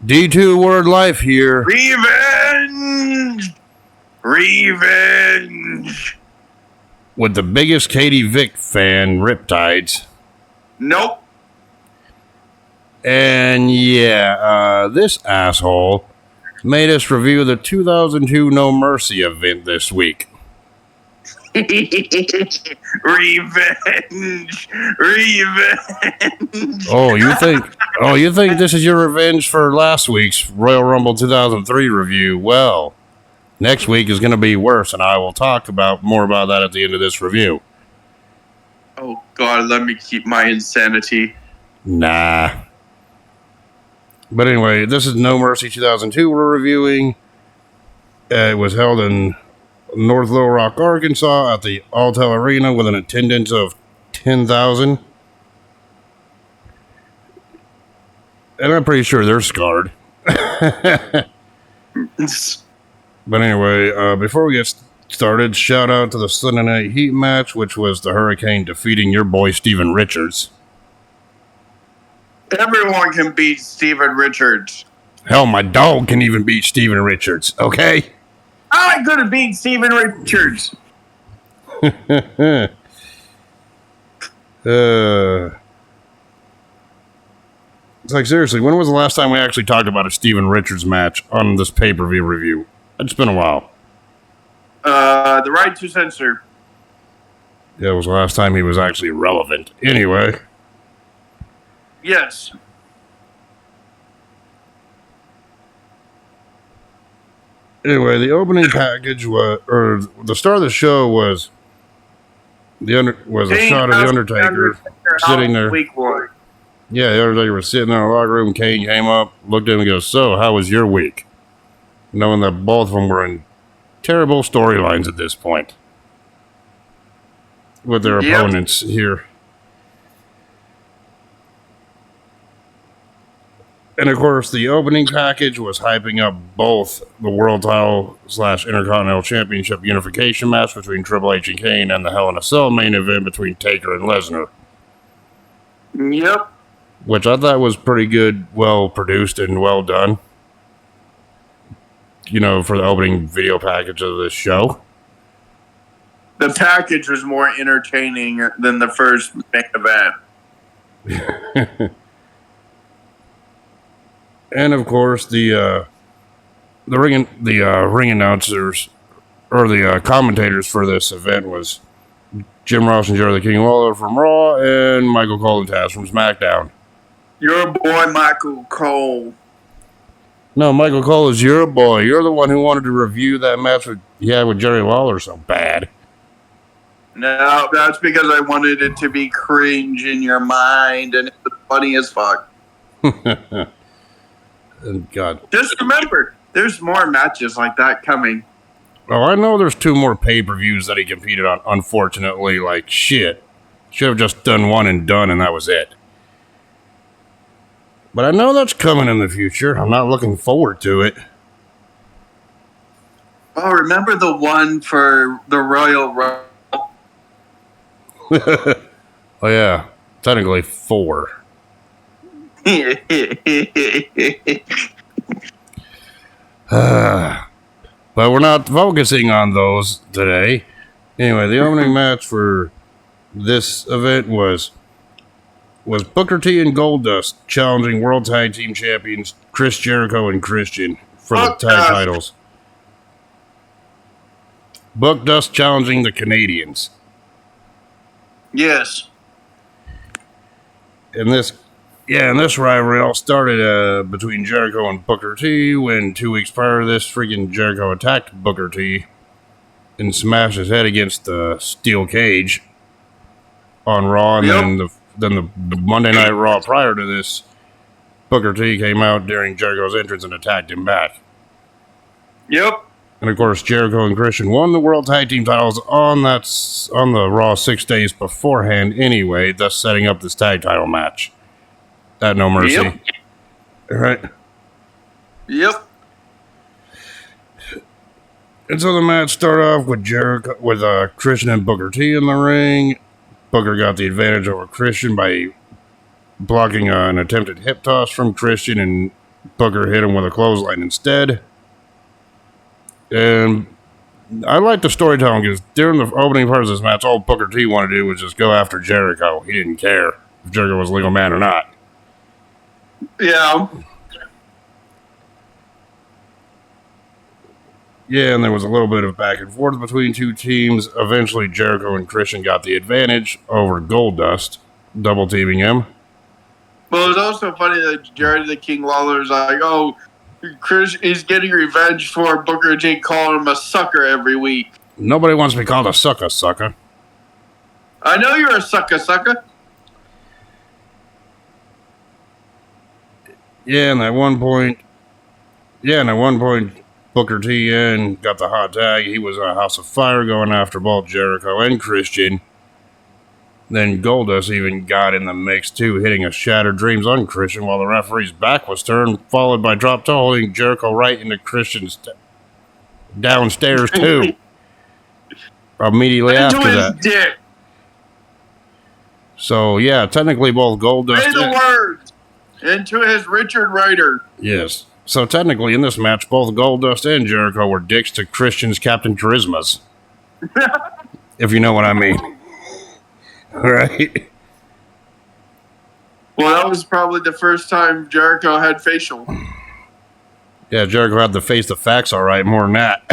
D2 Word Life here. Revenge! Revenge! With the biggest Katie Vick fan, Riptidz. Nope. And yeah, this asshole made us review the 2002 No Mercy event this week. Revenge! Revenge! Oh, you think this is your revenge for last week's Royal Rumble 2003 review? Well, next week is going to be worse, and I will talk more about that at the end of this review. Oh, God, let me keep my insanity. Nah. But anyway, this is No Mercy 2002 we're reviewing. It was held in North Little Rock, Arkansas at the Alltel Arena with an attendance of 10,000. And I'm pretty sure they're scarred. But anyway, before we get started, shout out to the Sunday Night Heat match, which was the Hurricane defeating your boy Steven Richards. Everyone can beat Steven Richards. Hell, my dog can even beat Steven Richards, okay? I could have beat Steven Richards. It's like, seriously, when was the last time we actually talked about a Steven Richards match on this pay-per-view review? It's been a while. The right to censor. Yeah, it was the last time he was actually relevant. Anyway. Yes. Anyway, the opening package was, or the start of the show was a shot of the Undertaker sitting there. Week one. Yeah, the Undertaker was sitting in the locker room. Kane came up, looked at him and goes, "So, how was your week?" Knowing that both of them were in terrible storylines at this point with their opponents here. And of course, the opening package was hyping up both the World Title / Intercontinental Championship unification match between Triple H and Kane and the Hell in a Cell main event between Taker and Lesnar. Yep. Which I thought was pretty good, well produced and well done. You know, for the opening video package of this show. The package was more entertaining than the first main event. And of course, the ring announcers or the commentators for this event was Jim Ross and Jerry the King Lawler from Raw and Michael Cole and Taz from SmackDown. Your boy Michael Cole. No, Michael Cole is your boy. You're the one who wanted to review that match with Jerry Lawler so bad. No, that's because I wanted it to be cringe in your mind, and it was funny as fuck. And God. Just remember, there's more matches like that coming. Oh, I know there's 2 more pay-per-views that he competed on, unfortunately. Like, shit. Should have just done one and done, and that was it. But I know that's coming in the future. I'm not looking forward to it. Oh, remember the one for the Royal Rumble? Oh, yeah. Technically 4. But we're not focusing on those today. Anyway, the opening match for this event was Booker T and Goldust challenging World Tag Team Champions Chris Jericho and Christian for the tag titles. Goldust challenging the Canadians. Yes. And this rivalry all started between Jericho and Booker T when 2 weeks prior to this, freaking Jericho attacked Booker T and smashed his head against the steel cage on Raw. And then the Monday Night Raw prior to this, Booker T came out during Jericho's entrance and attacked him back. Yep. And of course, Jericho and Christian won the World Tag Team titles on the Raw 6 days beforehand anyway, thus setting up this tag title match at No Mercy. Yep. Right? Yep. And so the match started off with Christian and Booker T in the ring. Booker got the advantage over Christian by blocking an attempted hip toss from Christian and Booker hit him with a clothesline instead. And I like the storytelling because during the opening part of this match, all Booker T wanted to do was just go after Jericho. He didn't care if Jericho was a legal man or not. Yeah. Yeah, and there was a little bit of back and forth between two teams. Eventually, Jericho and Christian got the advantage over Goldust, double teaming him. Well, it was also funny that Jerry the King Lawler's like, oh, Chris is getting revenge for Booker T calling him a sucker every week. Nobody wants to be called a sucker. I know you're a sucker. Yeah, and at one point, Booker T got the hot tag. He was a House of Fire going after both Jericho and Christian. Then Goldust even got in the mix too, hitting a Shattered Dreams on Christian while the referee's back was turned, followed by drop toe holding Jericho right into Christian's downstairs too. Immediately after that. Dick. So yeah, technically both Goldust. Say the words into his Richard Rider. Yes. So technically in this match, both Goldust and Jericho were dicks to Christian's Captain Charismas. If you know what I mean. Right. Well, that was probably the first time Jericho had facial. Yeah, Jericho had to face the facts all right, more than that.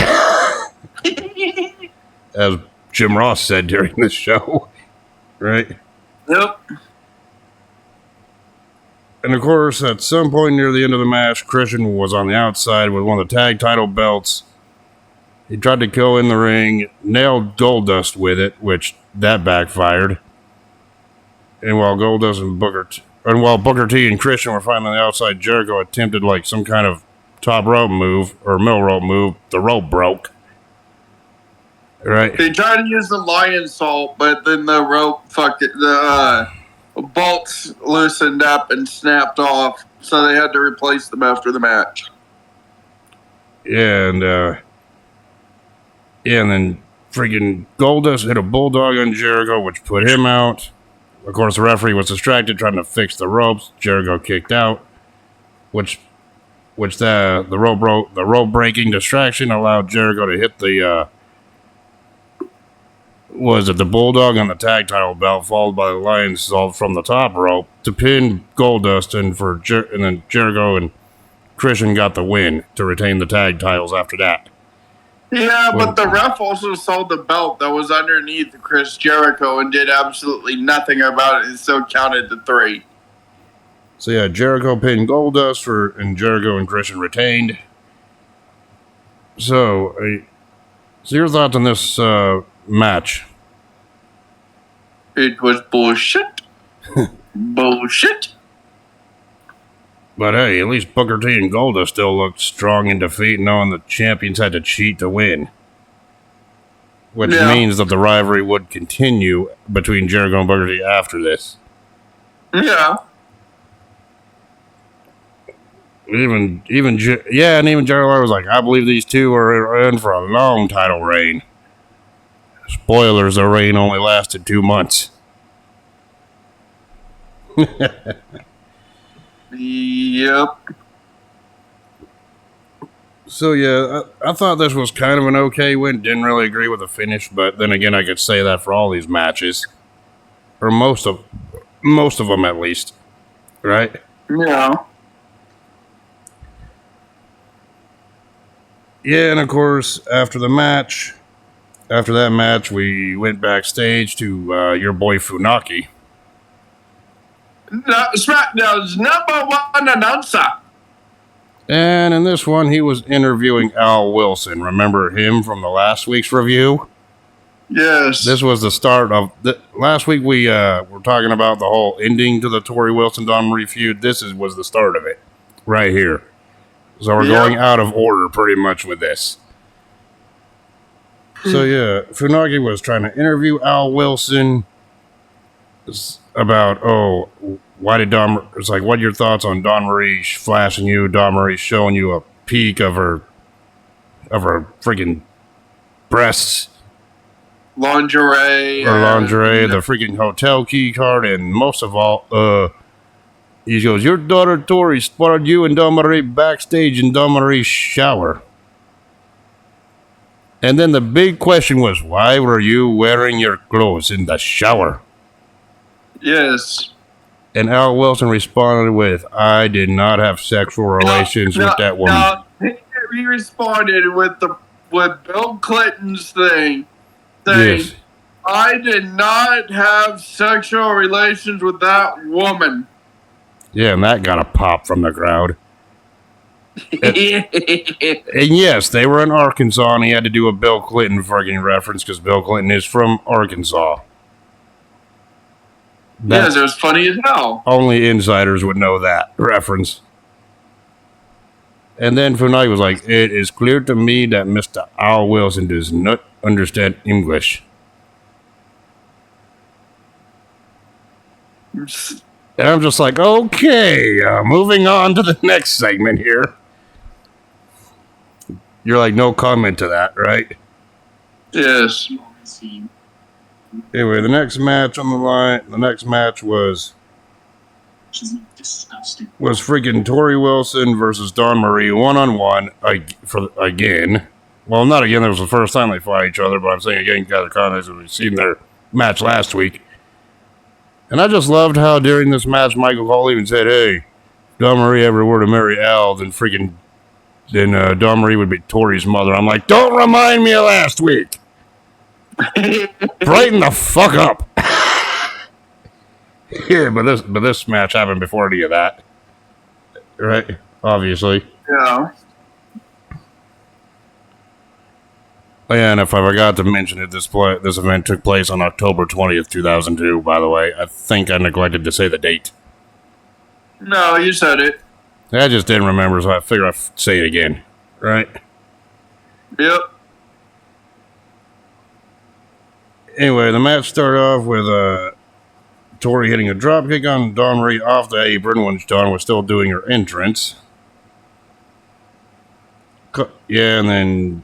As Jim Ross said during this show. Right? Yep. And of course, at some point near the end of the match, Christian was on the outside with one of the tag title belts. He tried to go in the ring, nailed Goldust with it, which that backfired. And while Booker T and Christian were fighting on the outside, Jericho attempted like some kind of top rope move or middle rope move. The rope broke. Right? They tried to use the lion salt, but then the rope the bolts loosened up and snapped off, so they had to replace them after the match. Yeah, and then freaking Goldust hit a bulldog on Jericho, which put him out. Of course, the referee was distracted trying to fix the ropes. Jericho kicked out, which the rope breaking distraction allowed Jericho to hit the bulldog on the tag title belt, followed by the lion salt from the top rope to pin Goldust, and then Jericho and Christian got the win to retain the tag titles after that. Yeah, but the ref also saw the belt that was underneath Chris Jericho and did absolutely nothing about it, and still counted the 3. So yeah, Jericho pinned Goldust and Jericho and Christian retained. So your thoughts on this match? It was bullshit. Bullshit. But hey, at least Booker T and Goldust still looked strong in defeat, knowing the champions had to cheat to win. Which means that the rivalry would continue between Jericho and Booker T after this. Yeah. Even Jericho was like, I believe these two are in for a long title reign. Spoilers, the reign only lasted 2 months. Yep. So yeah, I thought this was kind of an okay win. Didn't really agree with the finish, but then again, I could say that for all these matches, or most of them at least, right? Yeah. Yeah, and of course, after that match, we went backstage to your boy Funaki. SmackDown's #1 announcer. And in this one, he was interviewing Al Wilson. Remember him from the last week's review? Yes. This was the start of... last week, we were talking about the whole ending to the Torrie Wilson-Don Marie feud. This was the start of it. Right here. So we're going out of order pretty much with this. So yeah, Funaki was trying to interview Al Wilson about, why did it's like, what are your thoughts on Dawn Marie flashing you, Dawn Marie showing you a peek of her freaking breasts, lingerie, the freaking hotel key card, and most of all, He goes, your daughter Tori spotted you and Dawn Marie backstage in Dawn Marie's shower. And then the big question was, why were you wearing your clothes in the shower? Yes. And Al Wilson responded with, I did not have sexual relations with that woman. He responded with Bill Clinton's thing, saying, Yes. I did not have sexual relations with that woman. Yeah, and that got a pop from the crowd. And yes, they were in Arkansas, and he had to do a Bill Clinton fucking reference because Bill Clinton is from Arkansas. Yes, it was funny as hell. Only insiders would know that reference. And then Funaki was like, it is clear to me that Mr. Al Wilson does not understand English. And I'm just like, okay, moving on to the next segment here. You're like, no comment to that, right? Yes. Anyway, the next match on the line, was freaking Tori Wilson versus Dawn Marie one-on-one again. Well, not again, that was the first time they fought each other, but I'm saying again, gather context, we've seen their match last week. And I just loved how during this match, Michael Cole even said, hey, Dawn Marie ever were to marry Al, then Dawn Marie would be Tori's mother. I'm like, don't remind me of last week. Brighten the fuck up. Yeah, but this match happened before any of that. Right? Obviously. Yeah. And if I forgot to mention it, this event took place on October 20th, 2002, by the way. I think I neglected to say the date. No, you said it. I just didn't remember, so I figured I'd say it again. Right? Yep. Anyway, the match started off with Tori hitting a dropkick on Dawn Marie off the apron when Dawn was still doing her entrance. And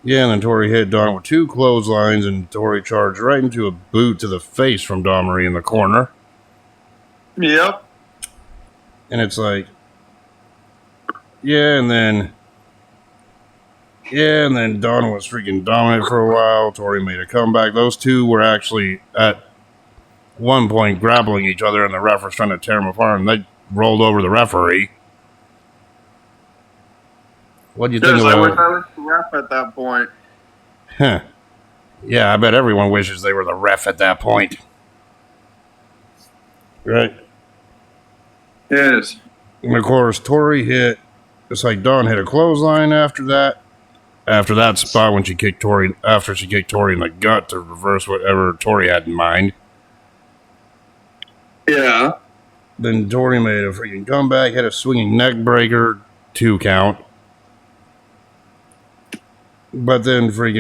then Tori hit Dawn with 2 clotheslines, and Tori charged right into a boot to the face from Dawn Marie in the corner. Yep. And it's like, and then Dawn was freaking dominant for a while. Tori made a comeback. Those two were actually at one point grappling each other, and the ref was trying to tear them apart, and they rolled over the referee. What do you think I about wish I was the ref at that point. Huh. Yeah, I bet everyone wishes they were the ref at that point. Right? Yes. And of course, Tori hit, it's like Dawn hit a clothesline after that. After that spot when she kicked Tori, after she kicked Tori in the gut to reverse whatever Tori had in mind. Yeah. Then Tori made a freaking comeback, had a swinging neck breaker, 2 count. But then Tori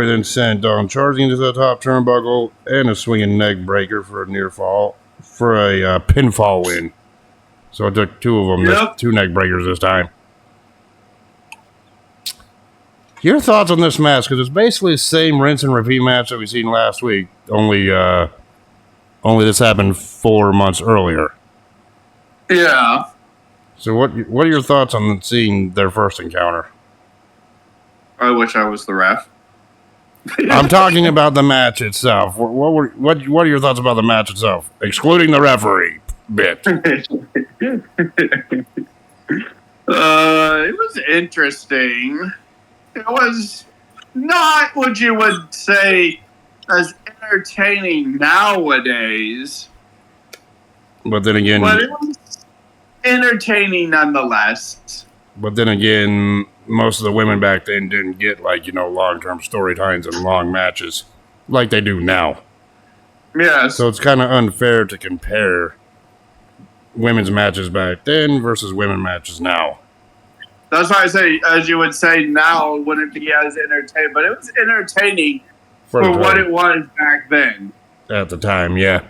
then sent Dawn charging to the top turnbuckle and a swinging neck breaker for a near fall, for a pinfall win. So it took 2 of them, 2 neck breakers this time. Your thoughts on this match? Because it's basically the same rinse and repeat match that we seen last week, only this happened 4 months earlier. Yeah. So what are your thoughts on seeing their first encounter? I wish I was the ref. I'm talking about the match itself. What are your thoughts about the match itself, excluding the referee bit? It was interesting. It was not what you would say as entertaining nowadays. But then again, it was entertaining nonetheless. But then again, most of the women back then didn't get long-term storylines and long matches like they do now. Yeah. So it's kind of unfair to compare women's matches back then versus women matches now. That's why I say, as you would say now, it wouldn't be as entertaining, but it was entertaining for what it was back then. At the time, yeah.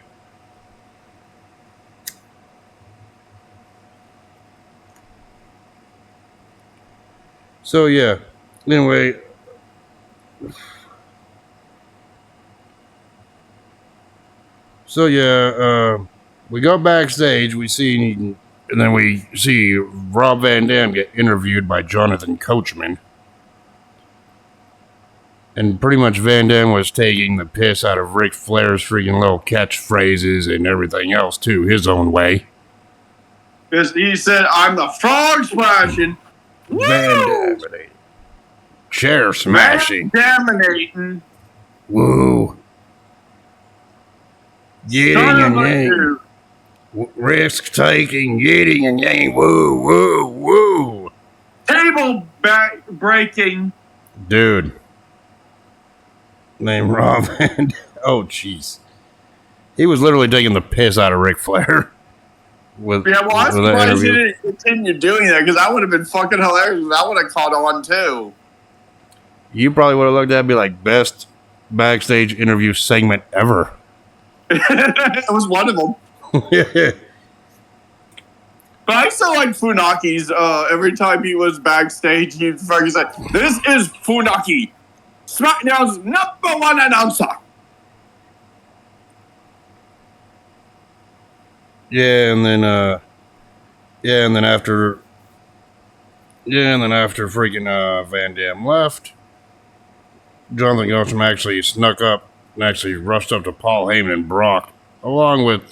So, yeah. Anyway. So we go backstage. And then we see Rob Van Dam get interviewed by Jonathan Coachman. And pretty much Van Dam was taking the piss out of Ric Flair's freaking little catchphrases and everything else, too, his own way. Because he said, I'm the frog smashing. Van Dam. Chair smashing. Dominating. Woo. Yin and yang. Risk taking, yin and yang. Woo, woo, woo. Table breaking. Dude. Name Rob and oh jeez. He was literally taking the piss out of Ric Flair. I'm surprised he didn't continue doing that because that would have been fucking hilarious. That would have caught on too. You probably would have looked at it and be like, best backstage interview segment ever. It was one of them. But I still like Funaki's. Every time he was backstage, he'd fucking say, "This is Funaki, SmackDown's #1 announcer." And then after freaking Van Dam left, Jonathan Coachman actually snuck up and actually rushed up to Paul Heyman and Brock, along with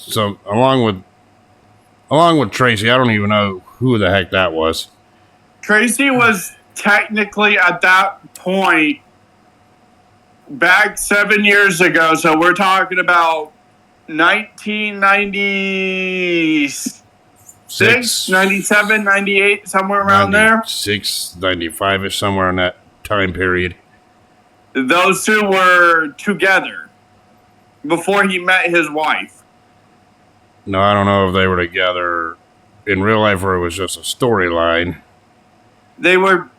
Tracy. I don't even know who the heck that was. Tracy was technically at that point back 7 years ago, so we're talking about 1996, 97, 98, somewhere around 96, 95-ish, somewhere in that time period. Those two were together before he met his wife. No, I don't know if they were together in real life or it was just a storyline. They were,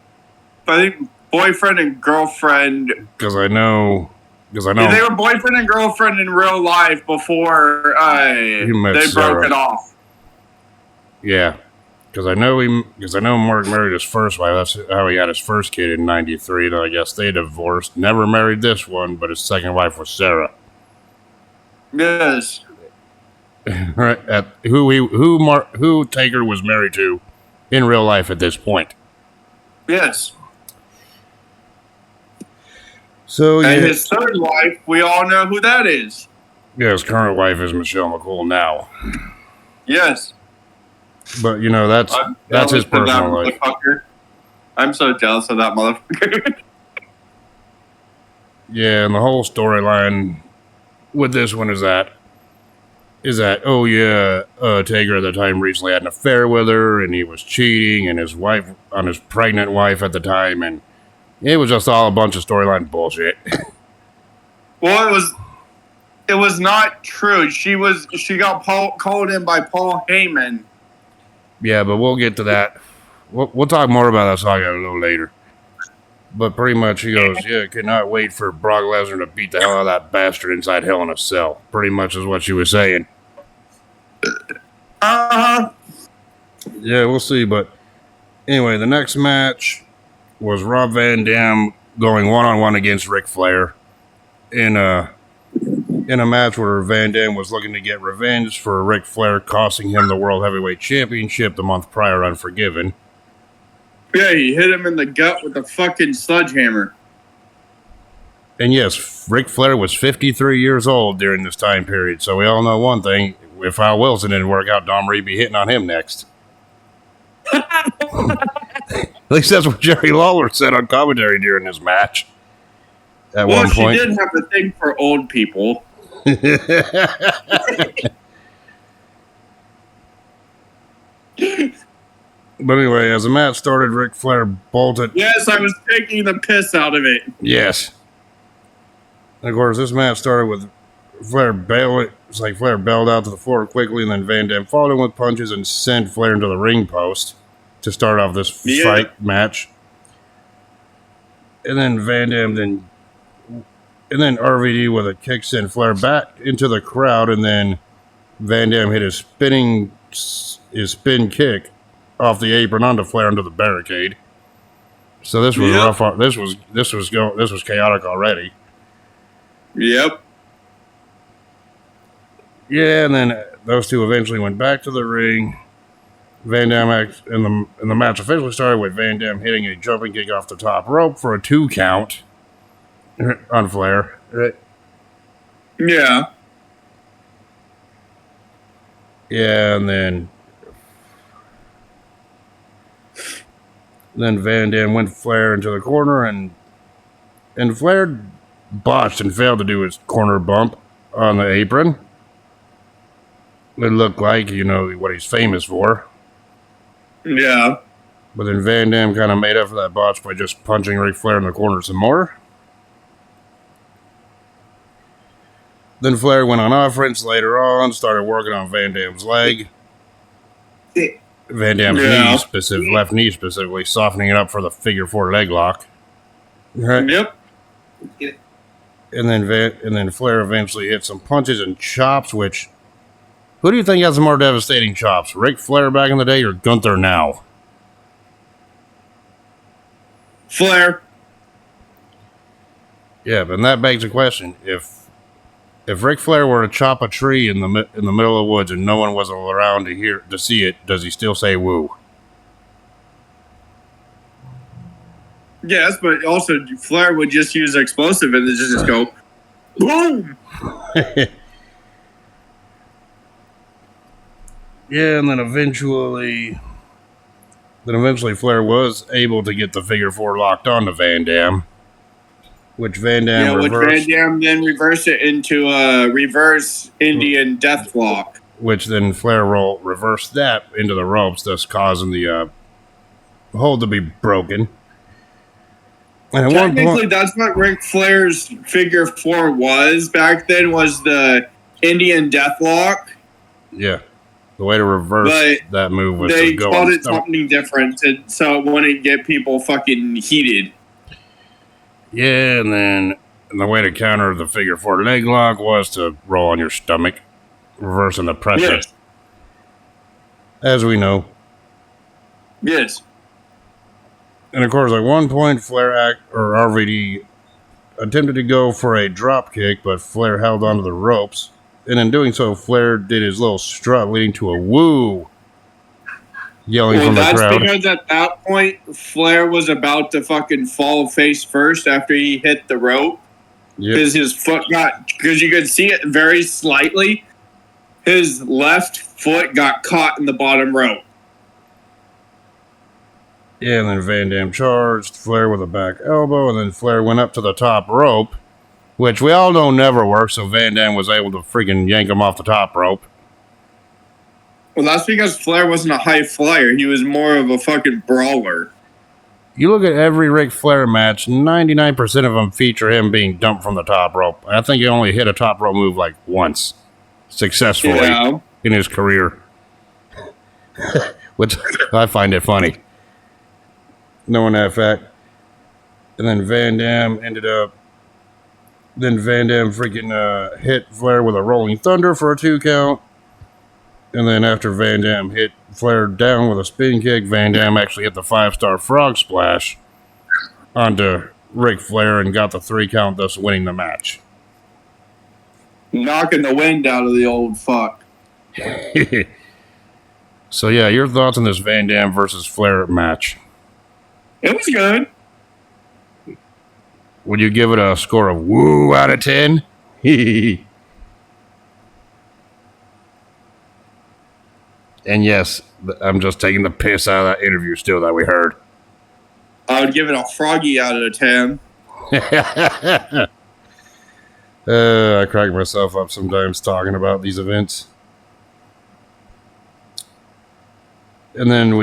I think, boyfriend and girlfriend. Because I know. Yeah, they were boyfriend and girlfriend in real life before they broke it off. Yeah, because I know Mark married his first wife. That's how he had his first kid in '93. And I guess they divorced. Never married this one, but his second wife was Sarah. Yes. Right. Who Taker was married to in real life at this point. Yes. So and his third wife, we all know who that is. Yeah, his current wife is Michelle McCool now. Yes. But that's his personal life. I'm so jealous of that motherfucker. Yeah, and the whole storyline with this one is that Taker at the time recently had an affair with her and he was cheating and his pregnant wife at the time, and it was just all a bunch of storyline bullshit. Well, it was not true. She got called in by Paul Heyman. Yeah, but we'll get to that. We'll talk more about that saga a little later. But pretty much he goes, yeah, cannot wait for Brock Lesnar to beat the hell out of that bastard inside Hell in a Cell. Pretty much is what she was saying. Uh-huh. Yeah, we'll see. But anyway, the next match was Rob Van Dam going one-on-one against Ric Flair in a match where Van Dam was looking to get revenge for Ric Flair costing him the World Heavyweight Championship the month prior, Unforgiven. Yeah, he hit him in the gut with a fucking sledgehammer. And yes, Ric Flair was 53 years old during this time period, so we all know one thing. If Al Wilson didn't work out, Dom Reed be hitting on him next. At least that's what Jerry Lawler said on commentary during this match. At one point. She did have a thing for old people. But anyway, as the match started, Ric Flair bolted. Yes, I was taking the piss out of it. Yes. And of course, this match started with Flair bailed. It's like Flair bailed out to the floor quickly, and then Van Dam followed him with punches and sent Flair into the ring post to start off this fight match. And then and then RVD with a kick sent Flair back into the crowd, and then Van Dam hit his spin kick off the apron onto Flair under the barricade. So this was rough. This was chaotic already. Yep. Yeah, and then those two eventually went back to the ring. Van Dam and the match officially started with Van Dam hitting a jumping kick off the top rope for a 2 count on Flair. Right? Yeah. Yeah, and then Van Dam went Flair into the corner, and Flair botched and failed to do his corner bump on the apron. It looked like, what he's famous for. Yeah. But then Van Dam kind of made up for that botch by just punching Ric Flair in the corner some more. Then Flair went on offense later on, started working on Van Dam's leg. Van Dam's left knee specifically, softening it up for the figure 4 leg lock. Right? Yep. And then Flair eventually hit some punches and chops, which, who do you think has the more devastating chops? Ric Flair back in the day or Gunther now? Flair. Yeah, but that begs the question: if Ric Flair were to chop a tree in the middle of the woods and no one was around to see it, does he still say woo? Yes, but also Flair would just use explosive and just go boom. Yeah, and then eventually Flair was able to get the figure 4 locked onto Van Dam, which Van Dam reversed. Which Van Dam then reversed it into a reverse Indian deathlock. Which then Flair reversed that into the ropes, thus causing the hold to be broken. And technically, that's what Ric Flair's figure 4 was back then, was the Indian deathlock. Yeah. The way to reverse that move was to go on. They called it something different, so it wouldn't get people fucking heated. Yeah, and then the way to counter the figure 4 leg lock was to roll on your stomach, reversing the pressure. Yes. As we know. Yes. And of course, at one point, RVD attempted to go for a drop kick, but Flair held onto the ropes. And in doing so, Flair did his little strut, leading to a woo, yelling from the crowd. That's because at that point, Flair was about to fucking fall face first after he hit the rope. Because his foot because you could see it very slightly, his left foot got caught in the bottom rope. Yeah, and then Van Dam charged Flair with a back elbow, and then Flair went up to the top rope, which we all know never works, so Van Dam was able to freaking yank him off the top rope. Well, that's because Flair wasn't a high flyer. He was more of a fucking brawler. You look at every Ric Flair match, 99% of them feature him being dumped from the top rope. I think he only hit a top rope move like once, successfully, in his career. Which I find it funny, knowing that fact. And then Van Dam freaking hit Flair with a Rolling Thunder for a 2 count. And then after Van Dam hit Flair down with a spin kick, Van Dam actually hit the 5-star frog splash onto Ric Flair and got the 3 count, thus winning the match. Knocking the wind out of the old fuck. So yeah, your thoughts on this Van Dam versus Flair match? It was good. Would you give it a score of woo out of 10? And yes, I'm just taking the piss out of that interview still that we heard. I would give it a froggy out of 10. I crack myself up sometimes talking about these events. And then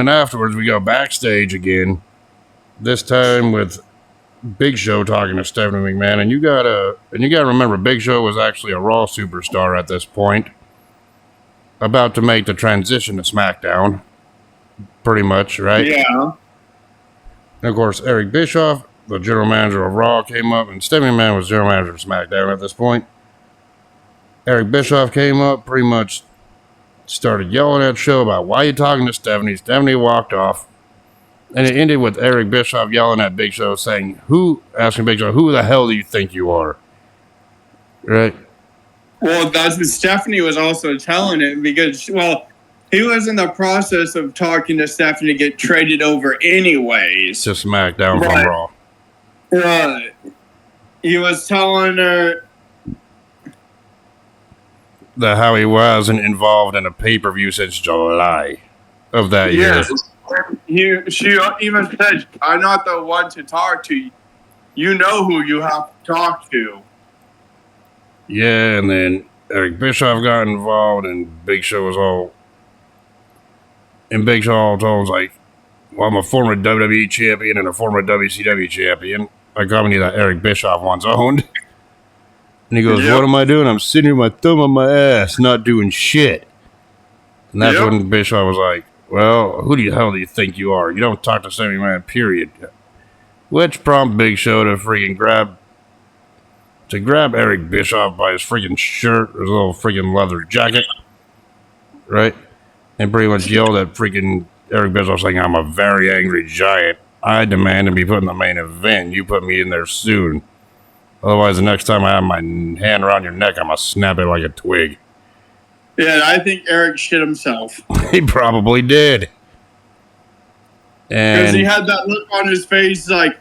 afterwards we go backstage again. This time with Big Show talking to Stephanie McMahon, and you gotta remember, Big Show was actually a Raw superstar at this point, about to make the transition to SmackDown, pretty much, right? Yeah. And of course, Eric Bischoff, the general manager of Raw, came up, and Stephanie McMahon was general manager of SmackDown at this point. Eric Bischoff came up, pretty much started yelling at Show about, why are you talking to Stephanie? Stephanie walked off. And it ended with Eric Bischoff yelling at Big Show, asking Big Show, who the hell do you think you are? Right? Well, that's what Stephanie was also telling him because, well, he was in the process of talking to Stephanie to get traded over anyways. To SmackDown from Raw. Right. He was telling her that how he wasn't involved in a pay-per-view since July of that year. She even said, I'm not the one to talk to. You know who you have to talk to. Yeah, and then Eric Bischoff got involved, and Big Show was all... And Big Show all told was like, well, I'm a former WWE champion and a former WCW champion. A company that Eric Bischoff once owned. And he goes, what am I doing? I'm sitting here with my thumb on my ass, not doing shit. And that's when Bischoff was like, well, who the hell do you think you are? You don't talk to Sammy Man, period. Which prompted Big Show to freaking grab Eric Bischoff by his freaking shirt, or his little freaking leather jacket, right? And pretty much yelled at freaking Eric Bischoff saying, I'm a very angry giant. I demand to be put in the main event. You put me in there soon. Otherwise, the next time I have my hand around your neck, I'm going to snap it like a twig. Yeah, I think Eric shit himself. He probably did. Because he had that look on his face like,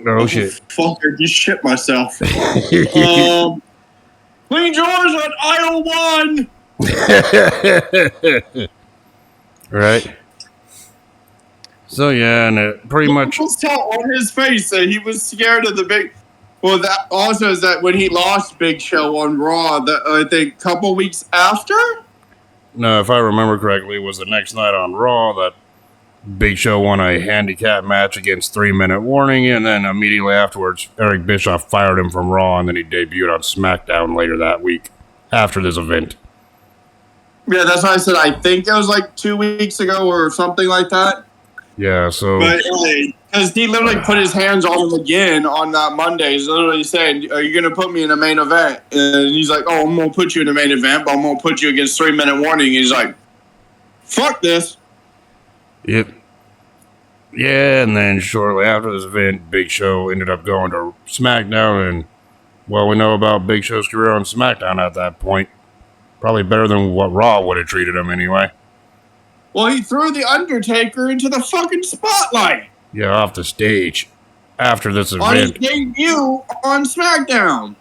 oh shit. Fuck, I just shit myself. Clean drawers on aisle 1. Right. So yeah, and it pretty much... You could tell on his face that he was scared of the big... Well, that also is that when he lost Big Show on Raw, I think a couple weeks after? No, if I remember correctly, it was the next night on Raw that Big Show won a handicap match against 3 Minute Warning, and then immediately afterwards, Eric Bischoff fired him from Raw, and then he debuted on SmackDown later that week after this event. Yeah, that's why I said I think it was like 2 weeks ago or something like that. Yeah, so... But because he literally put his hands on him again on that Monday. He's literally saying, are you going to put me in a main event? And he's like, oh, I'm going to put you in a main event, but I'm going to put you against 3 Minute Warning. He's like, fuck this. Yep. Yeah, and then shortly after this event, Big Show ended up going to SmackDown, and well, we know about Big Show's career on SmackDown at that point. Probably better than what Raw would have treated him anyway. Well, he threw The Undertaker into the fucking spotlight. Yeah, off the stage after this event. On his debut on SmackDown.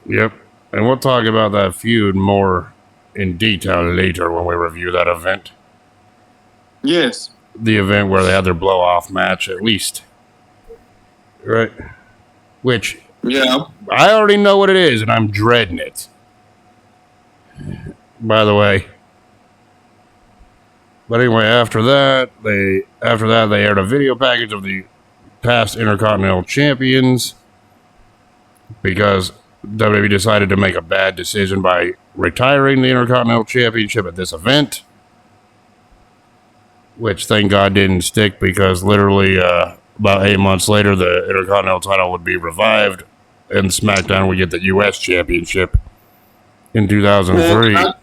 Yep. And we'll talk about that feud more in detail later when we review that event. Yes. The event where they had their blow-off match, at least. Right? Which, yeah, I already know what it is, and I'm dreading it. By the way. But anyway, after that, they aired a video package of the past Intercontinental Champions because WWE decided to make a bad decision by retiring the Intercontinental Championship at this event, which thank God didn't stick because literally about 8 months later, the Intercontinental title would be revived and SmackDown would get the U.S. Championship in 2003.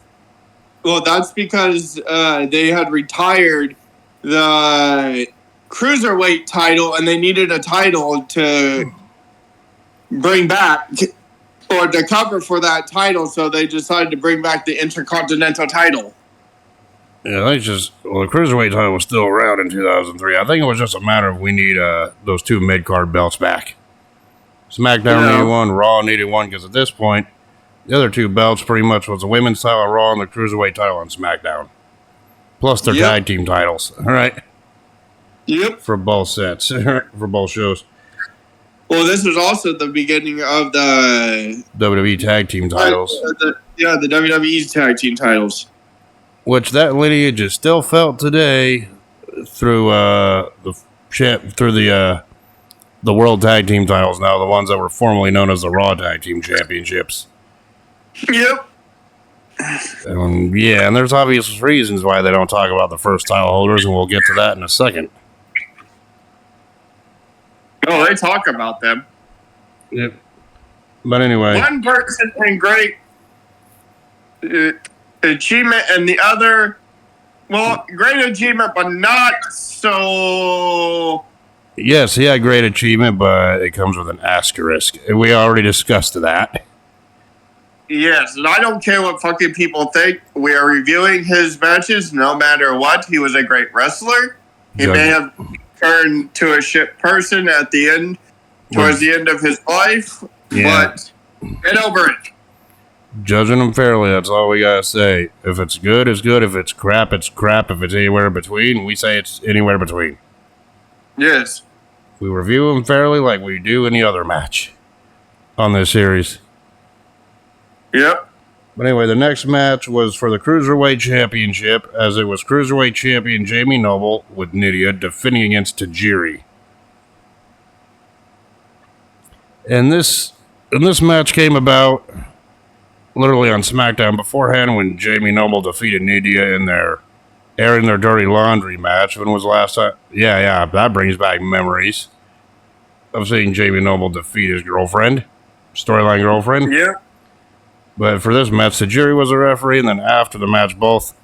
Well, that's because they had retired the Cruiserweight title and they needed a title to bring back or to cover for that title, so they decided to bring back the Intercontinental title. Yeah, the Cruiserweight title was still around in 2003. I think it was just a matter of we need those two mid-card belts back. SmackDown needed one, Raw needed one, because at this point, the other two belts pretty much was the women's title on Raw and the Cruiserweight title on SmackDown. Plus their tag team titles, all right? Yep. For both sets, for both shows. Well, this was also the beginning of the WWE tag team titles. The WWE's tag team titles. Which that lineage is still felt today through the World Tag Team titles now, the ones that were formerly known as the Raw Tag Team Championships. Yep. And there's obvious reasons why they don't talk about the first title holders, and we'll get to that in a second. Oh, they talk about them. Yep. But anyway. One person in great achievement and the other, well, great achievement, but not so... Yes, he had great achievement, but it comes with an asterisk. We already discussed that. Yes, and I don't care what fucking people think. We are reviewing his matches no matter what. He was a great wrestler. He may have turned to a shit person at the end, towards the end of his life, but get over it. Judging him fairly, that's all we gotta say. If it's good, it's good. If it's crap, it's crap. If it's anywhere in between, we say it's anywhere in between. Yes. We review him fairly like we do any other match on this series. Yep. But anyway, the next match was for the Cruiserweight Championship, as it was Cruiserweight Champion Jamie Noble with Nydia defending against Tajiri. And this match came about literally on SmackDown beforehand when Jamie Noble defeated Nydia in their airing their dirty laundry match. When was the last time? Yeah, that brings back memories of seeing Jamie Noble defeat his girlfriend, storyline girlfriend. Yeah. But for this match, Tajiri was a referee, and then after the match, both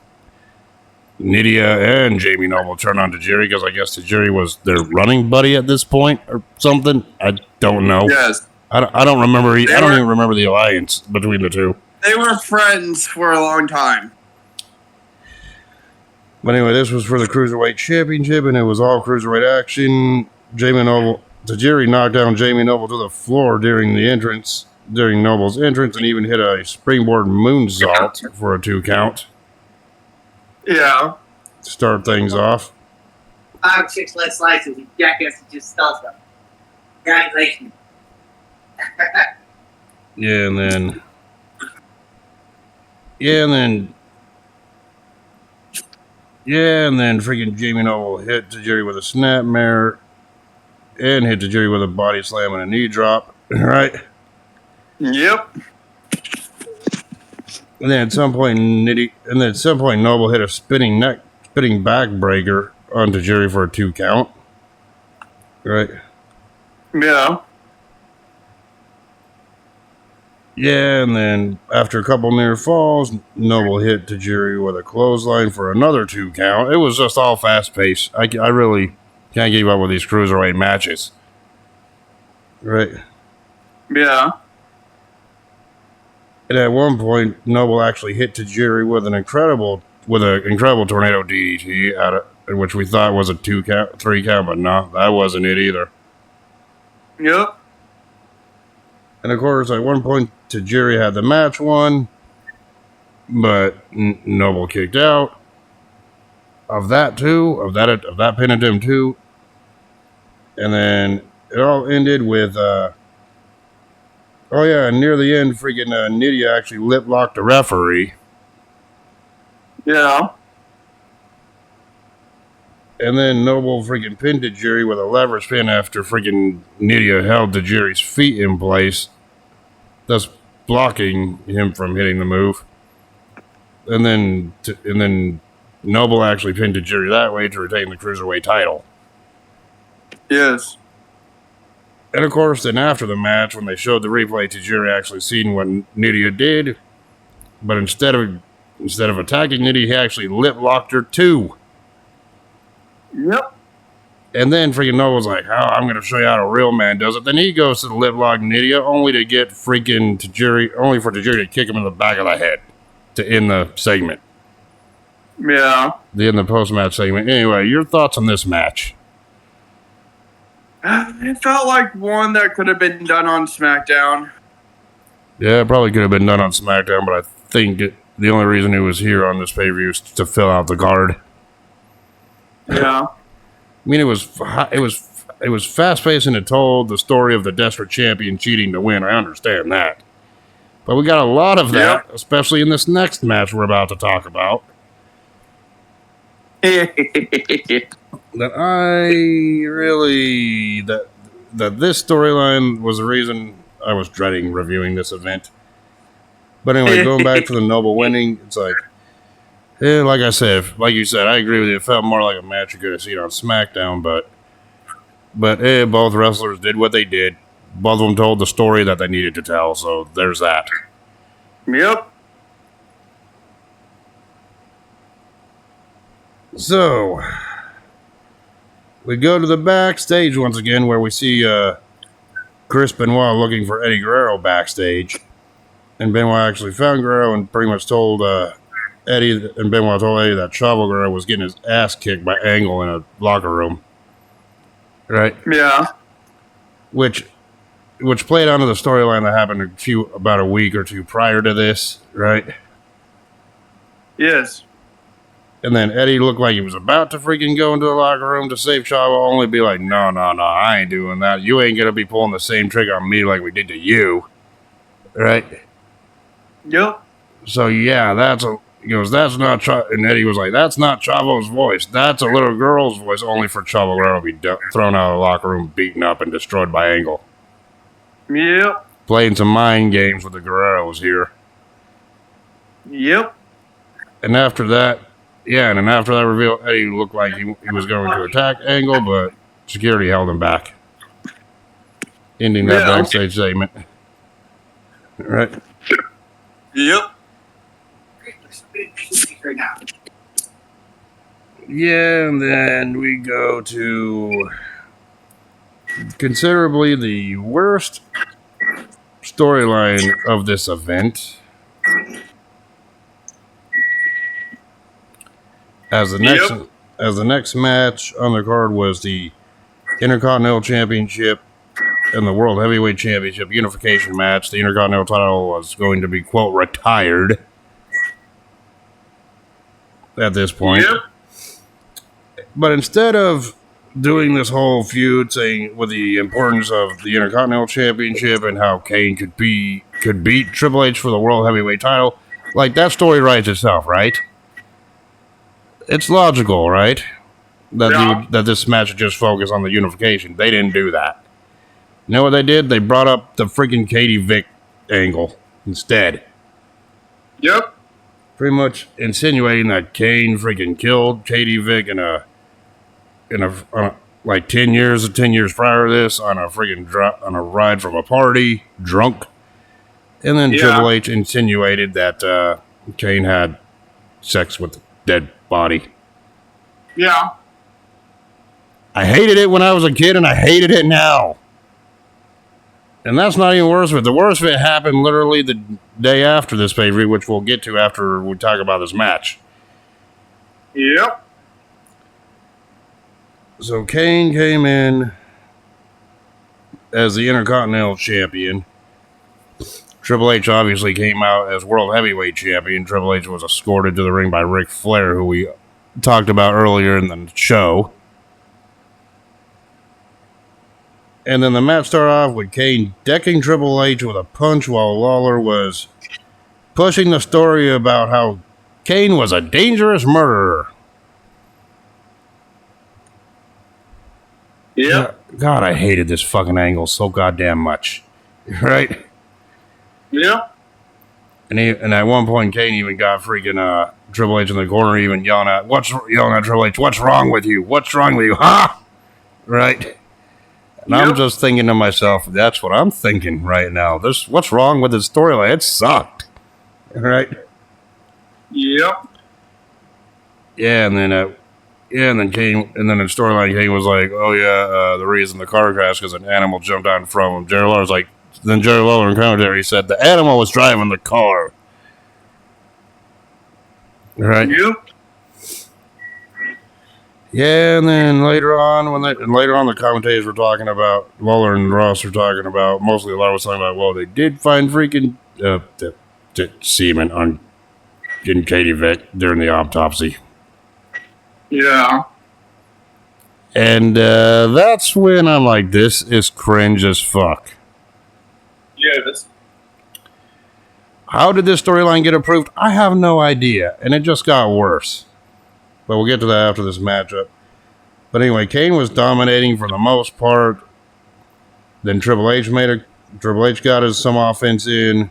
Nydia and Jamie Noble turned on Tajiri because I guess Tajiri was their running buddy at this point or something. I don't know. Yes. I don't remember. I don't even remember the alliance between the two. They were friends for a long time. But anyway, this was for the Cruiserweight Championship, and it was all Cruiserweight action. Tajiri knocked down Jamie Noble to the floor during Noble's entrance, and even hit a springboard moonsault for a 2 count. Yeah. To start things off. 5 6 leg slices. You jackass just stole them. Congratulations. And then freaking Jamie Noble hit Tajiri with a snapmare and hit Tajiri with a body slam and a knee drop. Right? Yep. And then at some point Noble hit a spinning backbreaker on Tajiri for a 2 count. Right? Yeah. Yeah, and then after a couple near falls, Noble hit Tajiri with a clothesline for another 2 count. It was just all fast paced. I really can't keep up with these cruiserweight matches. Right? Yeah. And at one point, Noble actually hit Tajiri with an incredible tornado DDT which we thought was a 3 count, but no, that wasn't it either. Yep. And of course, at one point, Tajiri had the match won, but Noble kicked out of that too, of that pin at him too. And then it all ended with, near the end, freaking Nydia actually lip locked the referee. Yeah. And then Noble freaking pinned Tajiri with a leverage pin after freaking Nydia held Tajiri's feet in place, thus blocking him from hitting the move. And then Noble actually pinned Tajiri that way to retain the Cruiserweight title. Yes. And of course, then after the match, when they showed the replay, Tajiri actually seen what Nydia did, but instead of attacking Nydia, he actually lip locked her too. Yep. And then freaking Noble's like, I'm going to show you how a real man does it. Then he goes to the lip lock Nydia, only to get freaking Tajiri, only for Tajiri to kick him in the back of the head to end the segment. Yeah. To end the post-match segment. Anyway, your thoughts on this match? It felt like one that could have been done on SmackDown. Yeah, it probably could have been done on SmackDown, but I think the only reason it was here on this pay-per-view is to fill out the card. Yeah. I mean, it was fast-paced and it told the story of the desperate champion cheating to win. I understand that. But we got a lot of that, especially in this next match we're about to talk about. That this storyline was the reason I was dreading reviewing this event. But anyway, going back to the Noble winning, it's like, like you said, I agree with you. It felt more like a match you could have seen on SmackDown, but both wrestlers did what they did. Both of them told the story that they needed to tell, so there's that. Yep. So, we go to the backstage once again, where we see Chris Benoit looking for Eddie Guerrero backstage. And Benoit actually found Guerrero and pretty much told Eddie, and Benoit told Eddie that Chavo Guerrero was getting his ass kicked by Angle in a locker room. Right? Yeah. Which played onto the storyline that happened about a week or two prior to this, right? Yes. And then Eddie looked like he was about to freaking go into the locker room to save Chavo, only be like, no, I ain't doing that. You ain't gonna be pulling the same trick on me like we did to you. Right? Yep. So yeah, that's not and Eddie was like, that's not Chavo's voice. That's a little girl's voice, only for Chavo Guerrero to be thrown out of the locker room, beaten up, and destroyed by Angle. Yep. Playing some mind games with the Guerreros here. Yep. And after that reveal, Eddie looked like he was going to attack Angle, but security held him back. Ending that backstage segment. Right? Yep. Yeah, and then we go to considerably the worst storyline of this event. As the next match on the card was the Intercontinental Championship and the World Heavyweight Championship unification match. The Intercontinental title was going to be, quote, retired at this point. Yep. But instead of doing this whole feud, saying with the importance of the Intercontinental Championship and how Kane could beat Triple H for the World Heavyweight title, like, that story writes itself, right? It's logical, right? That this match would just focus on the unification. They didn't do that. You know what they did? They brought up the freaking Katie Vick angle instead. Yep. Pretty much insinuating that Kane freaking killed Katie Vick on a 10 years prior to this on a freaking on a ride from a party, drunk. And then Triple H insinuated that Kane had sex with a dead body. Yeah. I hated it when I was a kid, and I hated it now. And that's not even worse of it. The worst of it happened literally the day after this pay-per-view, which we'll get to after we talk about this match. Yep. So Kane came in as the Intercontinental Champion. Triple H obviously came out as World Heavyweight Champion. Triple H was escorted to the ring by Ric Flair, who we talked about earlier in the show. And then the match started off with Kane decking Triple H with a punch while Lawler was pushing the story about how Kane was a dangerous murderer. Yeah. God, I hated this fucking angle so goddamn much. Right? Yeah. And at one point, Kane even got freaking Triple H in the corner, even yelling at Triple H, what's wrong with you? What's wrong with you? Huh? Right? And I'm just thinking to myself, that's what I'm thinking right now. What's wrong with this storyline? It sucked. Right? Yep. Yeah, and then in storyline, Kane was like, oh yeah, the reason the car crashed because an animal jumped out in front of him. Jerry Lawler was like, then Jerry Lawler in commentary said the animal was driving the car. Right? Yep. Yeah, and then later on, the commentators were talking about, Lawler and Ross were talking about, mostly Lawler was talking about, well, they did find freaking the semen in Katie Vick during the autopsy. Yeah. And that's when I'm like, this is cringe as fuck. Yes. How did this storyline get approved? I have no idea, and it just got worse. But we'll get to that after this matchup. But anyway, Kane was dominating for the most part. Then Triple H got some offense in.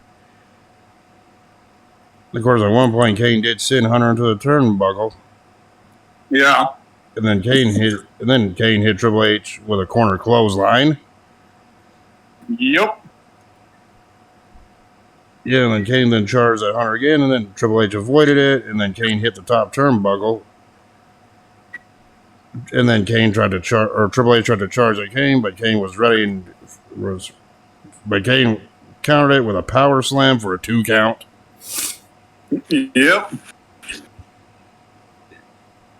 Of course, at one point, Kane did send Hunter into the turnbuckle. Yeah. And then Kane hit Triple H with a corner clothesline. Yep. Yeah, and then Kane charged at Hunter again, and then Triple H avoided it, and then Kane hit the top turnbuckle. And then Triple H tried to charge at Kane, but Kane was ready Kane countered it with a power slam for a 2 count. Yep.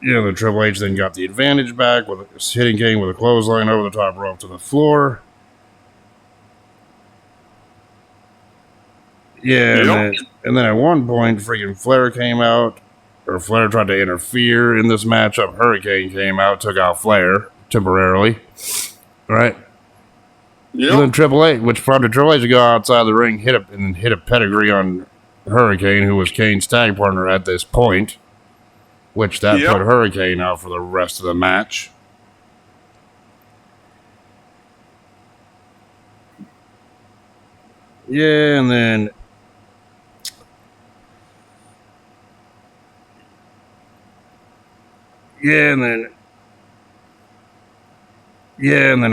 The Triple H then got the advantage back with hitting Kane with a clothesline over the top rope to the floor. Yeah, and then at one point, freaking Flair came out, or Flair tried to interfere in this matchup. Hurricane came out, took out Flair temporarily, right? Yep. And then Triple H, which prompted Triple H to go outside the ring, hit a pedigree on Hurricane, who was Kane's tag partner at this point, which that put Hurricane out for the rest of the match. Yeah, and then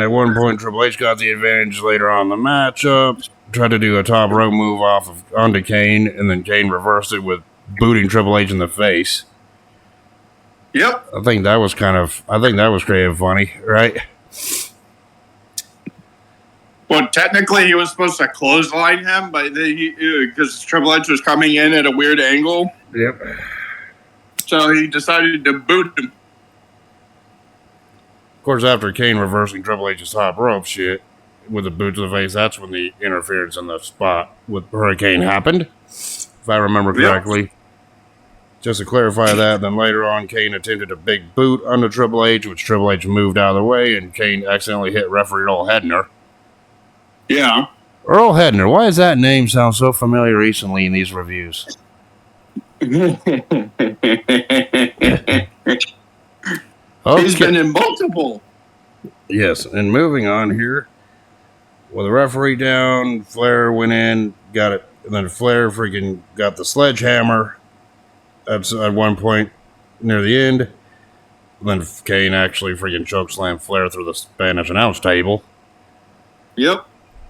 at one point Triple H got the advantage later on in the matchup, tried to do a top rope move onto Kane, and then Kane reversed it with booting Triple H in the face. Yep. I think that was creative funny, right? Well, technically he was supposed to clothesline him, but because Triple H was coming in at a weird angle. Yep. So he decided to boot him. Of course, after Kane reversing Triple H's top rope shit with a boot to the face, that's when the interference in the spot with Hurricane happened, if I remember correctly. Yep. Just to clarify that, then later on, Kane attempted a big boot onto Triple H, which Triple H moved out of the way, and Kane accidentally hit referee Earl Hebner. Yeah. Earl Hebner, why does that name sound so familiar recently in these reviews? Okay. He's been in multiple. Yes, and moving on here. With the referee down, Flair went in, got it, and then Flair freaking got the sledgehammer at one point near the end. Then Kane actually freaking chokeslammed Flair through the Spanish announce table. Yep.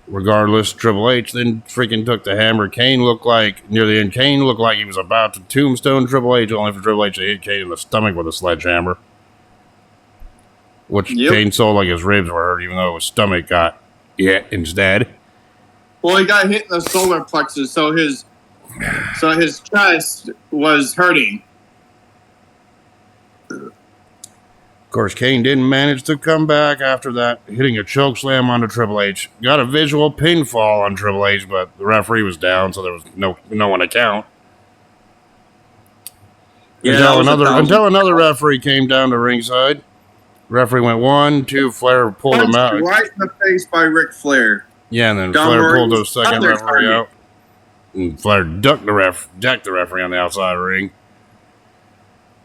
Regardless, Triple H then freaking took the hammer. Kane looked like, near the end, he was about to tombstone Triple H, only for Triple H to hit Kane in the stomach with a sledgehammer. Which Kane saw like his ribs were hurt, even though his stomach got hit instead. Well, he got hit in the solar plexus, so his chest was hurting. Of course, Kane didn't manage to come back after that, hitting a chokeslam onto Triple H. Got a visual pinfall on Triple H, but the referee was down, so there was no one to count. Yeah, until another referee came down to ringside. Referee went 1, 2, Flair pulled him out. Right in the face by Ric Flair. Yeah, and then Flair pulled the second referee out. And Flair ducked the referee on the outside of the ring.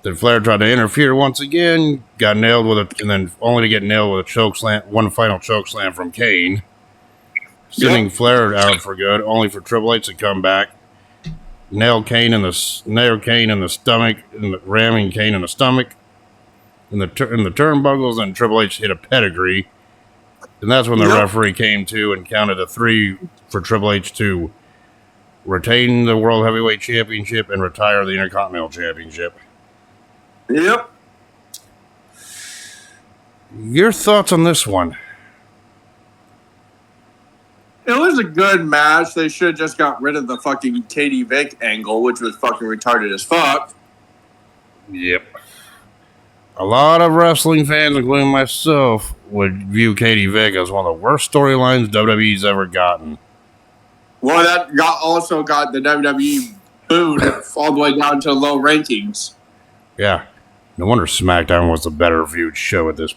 Then Flair tried to interfere once again, got nailed with it, and then only to get nailed with a chokeslam, one final chokeslam from Kane, sending Flair out for good, only for Triple H to come back, nail Kane in the stomach, ramming Kane in the stomach, in the turnbuckles, and Triple H hit a pedigree, and that's when the referee came to and counted a 3 for Triple H to retain the World Heavyweight Championship and retire the Intercontinental Championship. Yep. Your thoughts on this one? It was a good match. They should have just got rid of the fucking Katie Vick angle, which was fucking retarded as fuck. Yep. A lot of wrestling fans, including myself, would view Katie Vick as one of the worst storylines WWE's ever gotten. Well, that also got the WWE booed all the way down to low rankings. Yeah. No wonder SmackDown was the better viewed show at this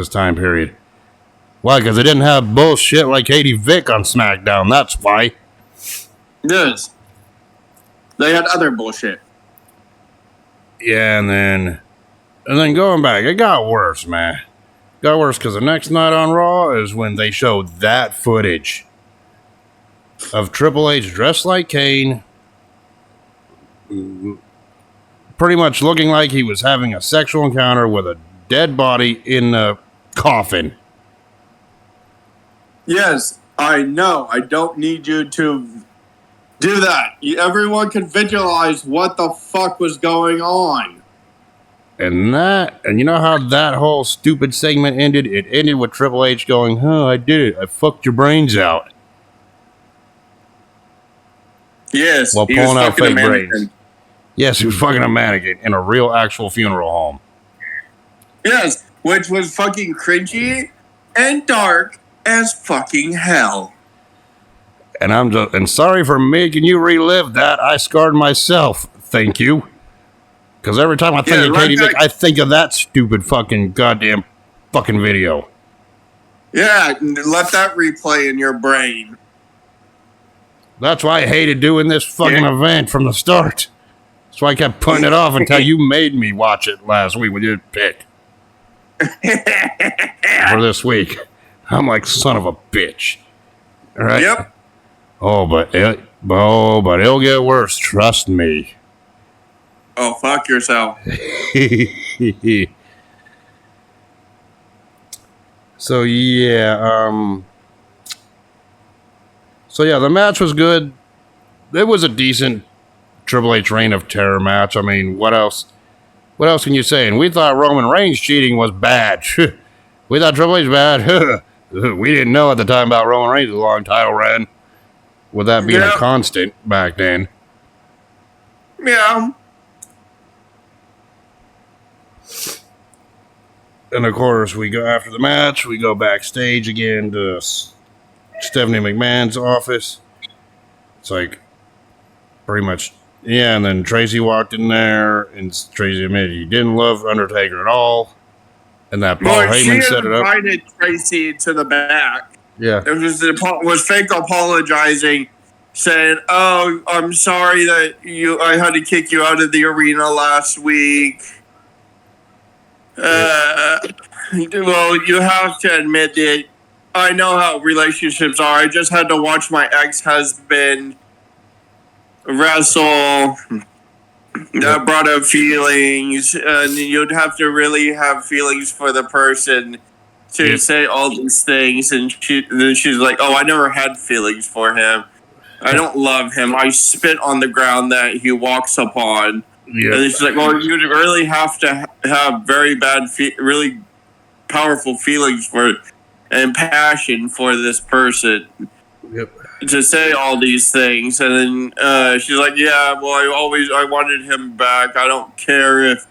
time period. Why? Because they didn't have bullshit like Katie Vick on SmackDown. That's why. Yes. They had other bullshit. Yeah, and then going back, it got worse, man. It got worse because the next night on Raw is when they showed that footage of Triple H dressed like Kane, pretty much looking like he was having a sexual encounter with a dead body in a coffin. Yes, I know. I don't need you to do that. Everyone can visualize what the fuck was going on. And you know how that whole stupid segment ended? It ended with Triple H going, I did it. I fucked your brains out. Yes, while he was pulling out fucking a fake mannequin. brains. Yes, he was fucking a mannequin in a real, actual funeral home. Yes, which was fucking cringy and dark as fucking hell. And sorry for making you relive that. I scarred myself. Thank you. Because every time I think of Katie Vick, I think of that stupid fucking goddamn fucking video. Yeah, let that replay in your brain. That's why I hated doing this fucking event from the start. That's why I kept putting it off until you made me watch it last week with your pick. For this week. I'm like, son of a bitch. All right? Yep. But it'll get worse. Trust me. Oh, fuck yourself. So yeah, the match was good. It was a decent Triple H Reign of Terror match. I mean, what else? What else can you say? And we thought Roman Reigns cheating was bad. We thought Triple H bad. We didn't know at the time about Roman Reigns' long title run, with that being a constant back then. Yeah. And of course, we go after the match. We go backstage again to Stephanie McMahon's office. It's like pretty much, yeah. And then Tracy walked in there, and Tracy admitted he didn't love Undertaker at all, and that Paul Heyman set it up. She invited Tracy to the back. Yeah, it was fake apologizing, saying, "Oh, I'm sorry that I had to kick you out of the arena last week." Well, you have to admit it. I know how relationships are. I just had to watch my ex-husband wrestle. That brought up feelings, and you'd have to really have feelings for the person to say all these things. And then she's like, "Oh, I never had feelings for him. I don't love him. I spit on the ground that he walks upon." Yeah. And then she's like, "Well, you really have to have very bad, really powerful feelings for and passion for this person to say all these things." And then she's like, "Yeah, well, I wanted him back. I don't care if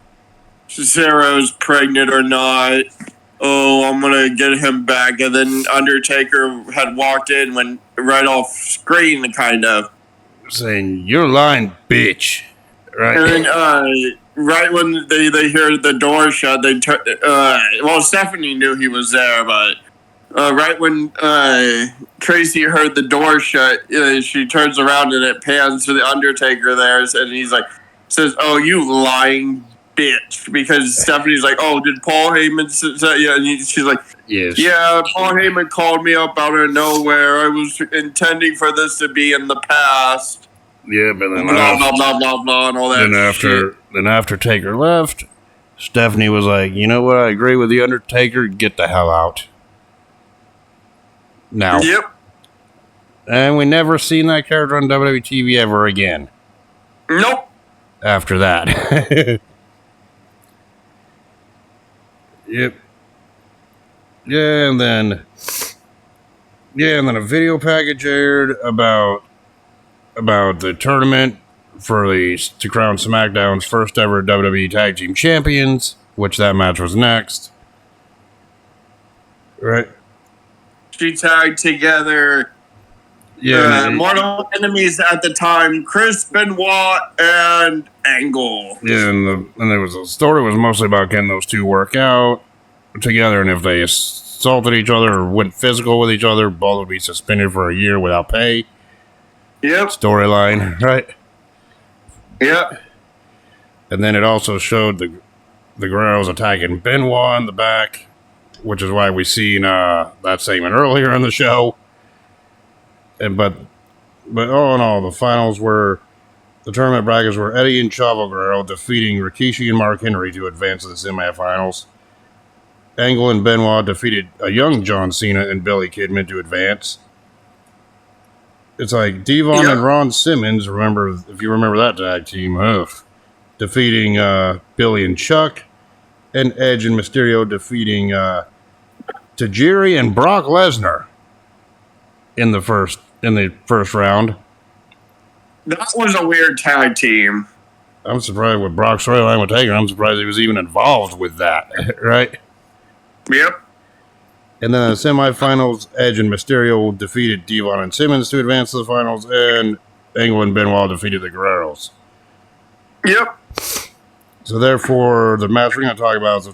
Sarah's pregnant or not. Oh, I'm gonna get him back." And then Undertaker had walked in, went right off screen, kind of saying, "You're lying, bitch." Right. And then, right when they hear the door shut, they turn. Well, Stephanie knew he was there, but right when Tracy heard the door shut, she turns around and it pans to the Undertaker there, and he's like, says, "Oh, you lying bitch," because Stephanie's like, "Oh, did Paul Heyman say?" Yeah, and she's like, "Yes. Yeah, Paul Heyman called me up out of nowhere. I was intending for this to be in the past." Yeah, but then blah blah and all that. Then after Taker left, Stephanie was like, "You know what? I agree with the Undertaker. Get the hell out." Now. Yep. And we never seen that character on WWE TV ever again. Nope. After that. Yep. Yeah, and then a video package aired about the tournament to crown SmackDown's first ever WWE Tag Team Champions, which that match was next. Right. She tagged together mortal enemies at the time, Chris Benoit and Angle. Yeah, and there was a story was mostly about can those two work out together, and if they assaulted each other or went physical with each other, both would be suspended for a year without pay. Yep. Storyline, right? Yep. And then it also showed the Guerreros attacking Benoit in the back, which is why we seen that segment earlier in the show. But all in all, the finals were the tournament brackets were Eddie and Chavo Guerrero defeating Rikishi and Mark Henry to advance to the semifinals. Angle and Benoit defeated a young John Cena and Billy Kidman to advance. It's like Devon and Ron Simmons, if you remember that tag team, defeating Billy and Chuck, and Edge and Mysterio defeating Tajiri and Brock Lesnar in the first round. That was a weird tag team. I'm surprised with Brock's storyline with Taker. I'm surprised he was even involved with that, right? Yep. And then in the semifinals, Edge and Mysterio defeated Devon and Simmons to advance to the finals, and Angle and Benoit defeated the Guerreros. Yep. So therefore, the match we're going to talk about is the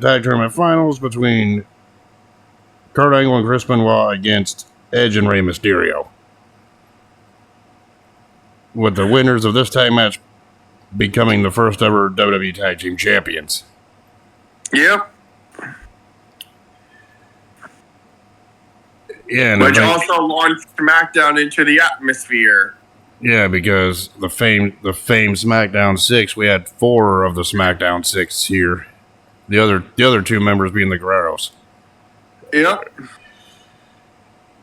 tag tournament finals between Kurt Angle and Chris Benoit against Edge and Rey Mysterio, with the winners of this tag match becoming the first ever WWE Tag Team Champions. Yep. Yeah, and which also launched SmackDown into the atmosphere. Yeah, because the famed SmackDown 6, we had 4 of the SmackDown 6 here. The other 2 members being the Guerreros. Yep.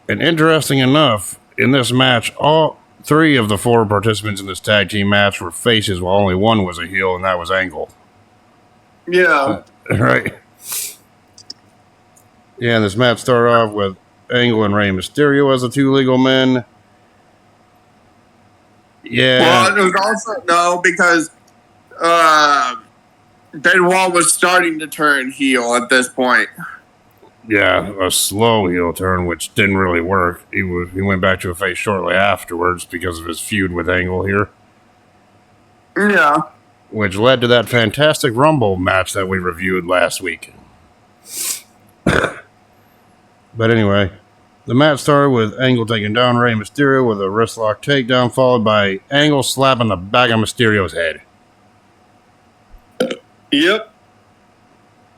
And interesting enough, in this match, all 3 of the 4 participants in this tag team match were faces, while only 1 was a heel, and that was Angle. Yeah. Right. Yeah, and this match started off with Angle and Rey Mysterio as the 2 legal men. Yeah. Well, it was also because Benoit was starting to turn heel at this point. Yeah, a slow heel turn, which didn't really work. He went back to a face shortly afterwards because of his feud with Angle here. Yeah. Which led to that fantastic Rumble match that we reviewed last week. But anyway, the match started with Angle taking down Rey Mysterio with a wristlock takedown, followed by Angle slapping the back of Mysterio's head. Yep.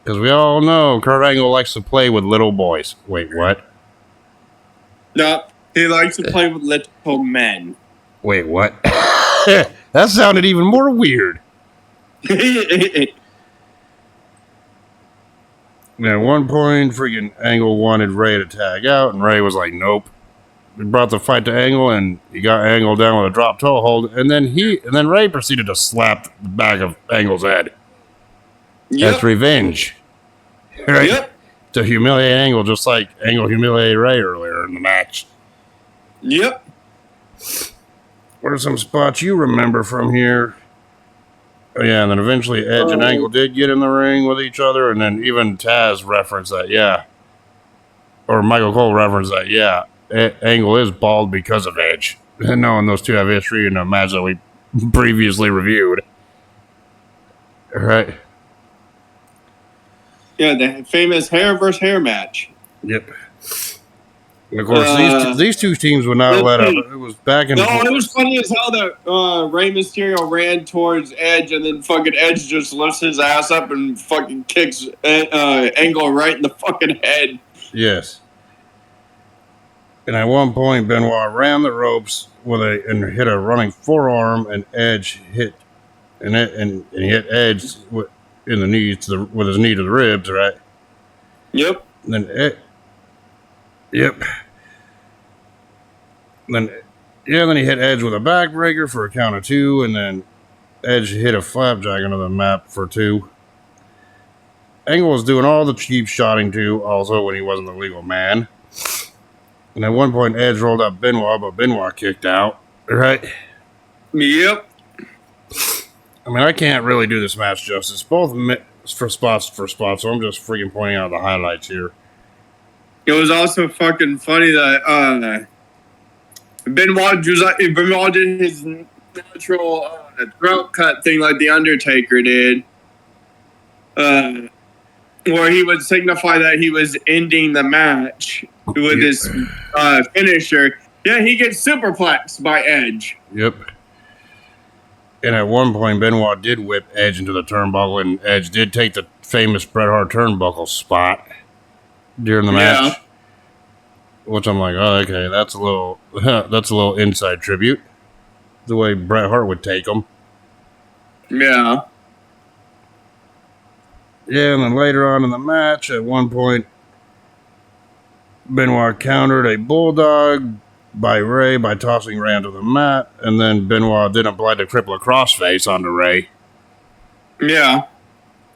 Because we all know Kurt Angle likes to play with little boys. Wait, what? No, he likes to play with little men. Wait, what? That sounded even more weird. At one point, freaking Angle wanted Rey to tag out, and Rey was like, nope. He brought the fight to Angle, and he got Angle down with a drop toe hold, and then Rey proceeded to slap the back of Angle's head. Yep. That's revenge. Right? Yep. To humiliate Angle, just like Angle humiliated Rey earlier in the match. Yep. What are some spots you remember from here? Oh, yeah, and then eventually Edge and Angle did get in the ring with each other, and then even Taz referenced that, yeah. Or Michael Cole referenced that, yeah. Angle is bald because of Edge. And knowing those 2 have history in a match that we previously reviewed. Right. Yeah, the famous hair versus hair match. Yep. And of course, these 2 teams would not let up. It was back and forth. It was funny as hell that Rey Mysterio ran towards Edge, and then fucking Edge just lifts his ass up and fucking kicks Angle right in the fucking head. Yes. And at one point, Benoit ran the ropes and hit a running forearm, and Edge hit, and he hit Edge in the knee with his knee to the ribs, right? Yep. And then yep. Then he hit Edge with a backbreaker for a count of 2, and then Edge hit a flapjack into the map for 2. Angle was doing all the cheap shotting too, also when he wasn't the legal man. And at one point, Edge rolled up Benoit, but Benoit kicked out. Right? Yep. I mean, I can't really do this match justice. Both for spots, so I'm just freaking pointing out the highlights here. It was also fucking funny that Benoit did his natural throat cut thing like The Undertaker did. Where he would signify that he was ending the match with his finisher. Yeah, he gets superplexed by Edge. Yep. And at one point, Benoit did whip Edge into the turnbuckle, and Edge did take the famous Bret Hart turnbuckle spot during the match. Yeah. Which I'm like, oh, okay, that's a little inside tribute. The way Bret Hart would take them. Yeah. Yeah, and then later on in the match, at one point, Benoit countered a bulldog by Rey by tossing Rey onto the mat, and then Benoit did apply the crippler crossface onto Rey. Yeah.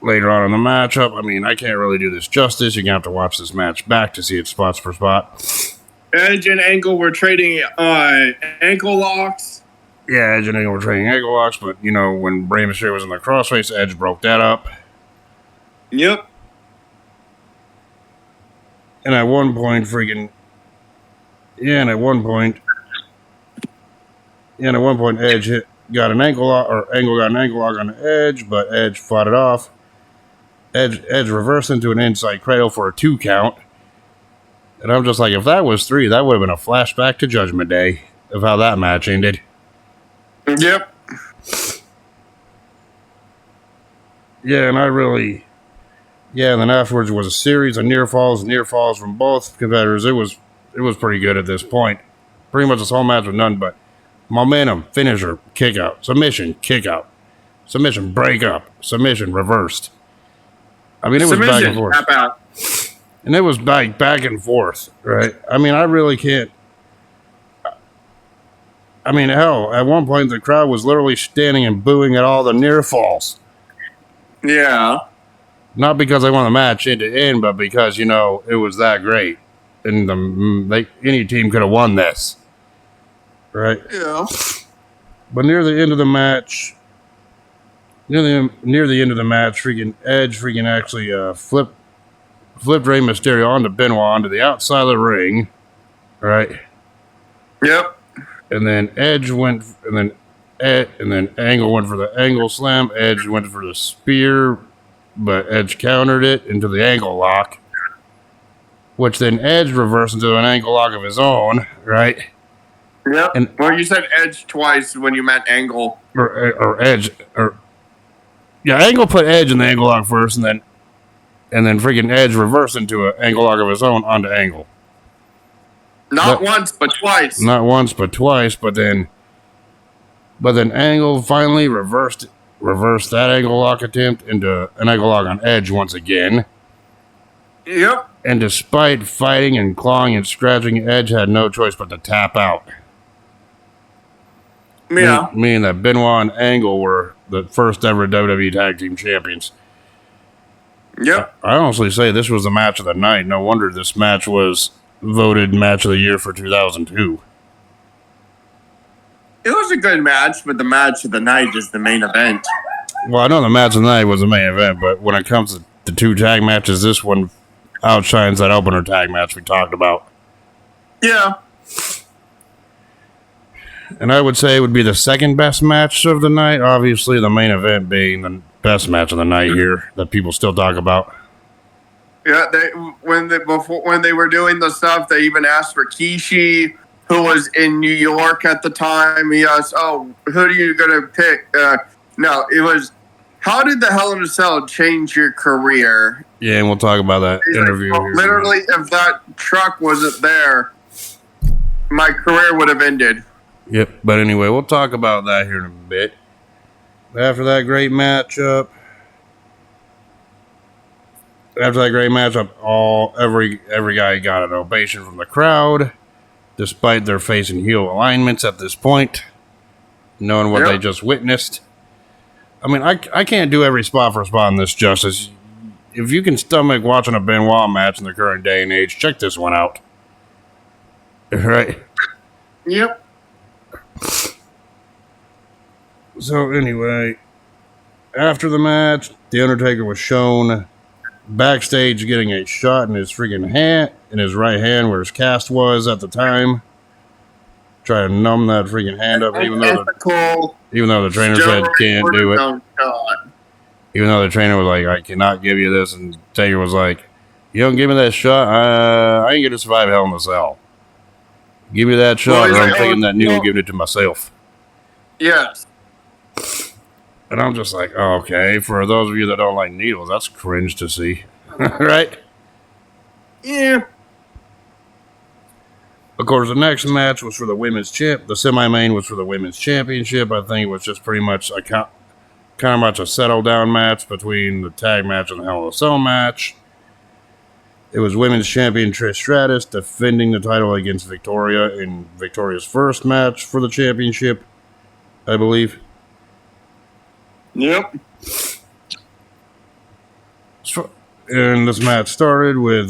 Later on in the matchup, I mean, I can't really do this justice. You're going to have to watch this match back to see it spots for spot. Edge and Angle were trading ankle locks. Yeah, Edge and Angle were trading ankle locks, but, you know, when Rey Mysterio was in the crossface, Edge broke that up. Yep. And at one point, Edge got an ankle lock, or Angle got an ankle lock on the Edge, but Edge fought it off. Edge reversed into an inside cradle for a 2 count. And I'm just like, if that was 3, that would have been a flashback to Judgment Day of how that match ended. Yep. Yeah, and and then afterwards was a series of near falls from both competitors. It was pretty good at this point. Pretty much this whole match was none but momentum, finisher, kick out, submission, break up, submission, reversed. I mean, it was back and forth. Tap out. And it was back and forth, right? I mean, I really can't. I mean, hell, at one point the crowd was literally standing and booing at all the near falls. Yeah. Not because they won the match end to end, but because, you know, it was that great. And any team could have won this. Right? Yeah. But near the end of the match, freaking Edge actually flipped Rey Mysterio onto Benoit onto the outside of the ring. Right? Yep. And then Angle went for the angle slam. Edge went for the spear, but Edge countered it into the ankle lock, which then Edge reversed into an ankle lock of his own, right? Yep. And well, you said Edge twice when you meant Angle. Or Edge, Angle put Edge in the ankle lock first, and then freaking Edge reversed into an ankle lock of his own onto Angle. Not once, but twice. Not once, but twice. But then Angle finally reversed that ankle lock attempt into an ankle lock on Edge once again. Yep. And despite fighting and clawing and scratching, Edge had no choice but to tap out. Yeah. Meaning that Benoit and Angle were the first ever WWE Tag Team Champions. Yep. I honestly say this was the match of the night. No wonder this match was voted match of the year for 2002. It was a good match, but the match of the night is the main event. Well, I know the match of the night was the main event, but when it comes to the 2 tag matches, this one outshines that opener tag match we talked about. Yeah. And I would say it would be the second best match of the night. Obviously, the main event being the best match of the night here that people still talk about. Yeah, when they were doing the stuff, they even asked for Kishi, who was in New York at the time. He asked, "Oh, who are you gonna pick?" No, it was, "How did the Hell in a Cell change your career?" Yeah, and we'll talk about that interview. Like, well, literally, if that truck wasn't there, my career would have ended. Yep, but anyway, we'll talk about that here in a bit. After that great matchup, every guy got an ovation from the crowd, despite their face and heel alignments at this point, knowing what they just witnessed. I mean, I can't do every spot for spot in this justice. If you can stomach watching a Benoit match in the current day and age, check this one out. Right? Yep. So anyway, after the match, The Undertaker was shown backstage getting a shot in his freaking hand, in his right hand where his cast was at the time. Try to numb that freaking hand up, even though the trainer said can't do it. Even though the trainer was like, I cannot give you this, and Taker was like, you don't give me that shot, I ain't gonna survive Hell in a Cell. Give me that shot, or I'm taking that needle and giving it to myself. Yes. And I'm just like, oh, okay, for those of you that don't like needles, that's cringe to see. Right? Yeah. Of course, the next match was for the women's the semi-main was for the women's championship. I think it was just pretty much kind of much a settle-down match between the tag match and the Hell in a Cell match. It was women's champion Trish Stratus defending the title against Victoria in Victoria's first match for the championship, I believe. Yep. And this match started with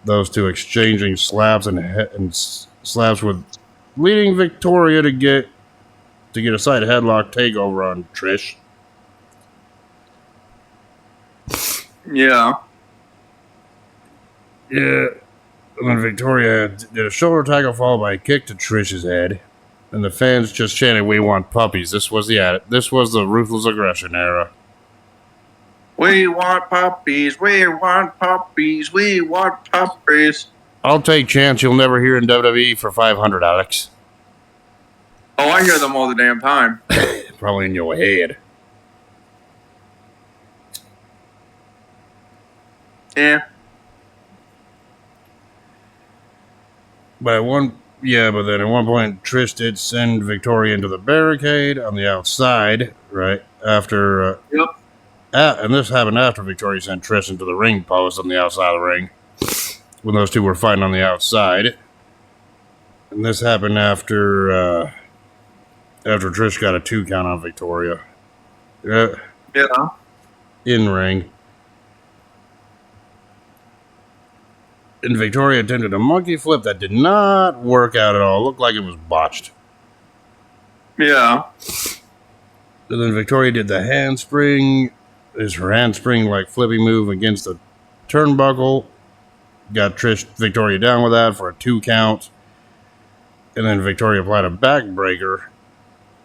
those two exchanging slaps and slaps, with leading Victoria to get to get a side headlock takeover on Trish. Yeah. Yeah. And then Victoria did a shoulder tackle followed by a kick to Trish's head. And the fans just chanted, "We want puppies." This was the ruthless aggression era. We want puppies. We want puppies. We want puppies. I'll take chance you'll never hear in WWE for 500, Alex. Oh, I hear them all the damn time. Probably in your head. Yeah. But then at one point, Trish did send Victoria into the barricade on the outside, right? After. Yep. And this happened after Victoria sent Trish into the ring post on the outside of the ring. When those two were fighting on the outside. And this happened after Trish got a 2 count on Victoria. Yeah. In ring. And Victoria attempted a monkey flip that did not work out at all. It looked like it was botched. Yeah. And then Victoria did the handspring. Is her handspring like flippy move against the turnbuckle. Got Victoria down with that for a 2 count. And then Victoria applied a backbreaker.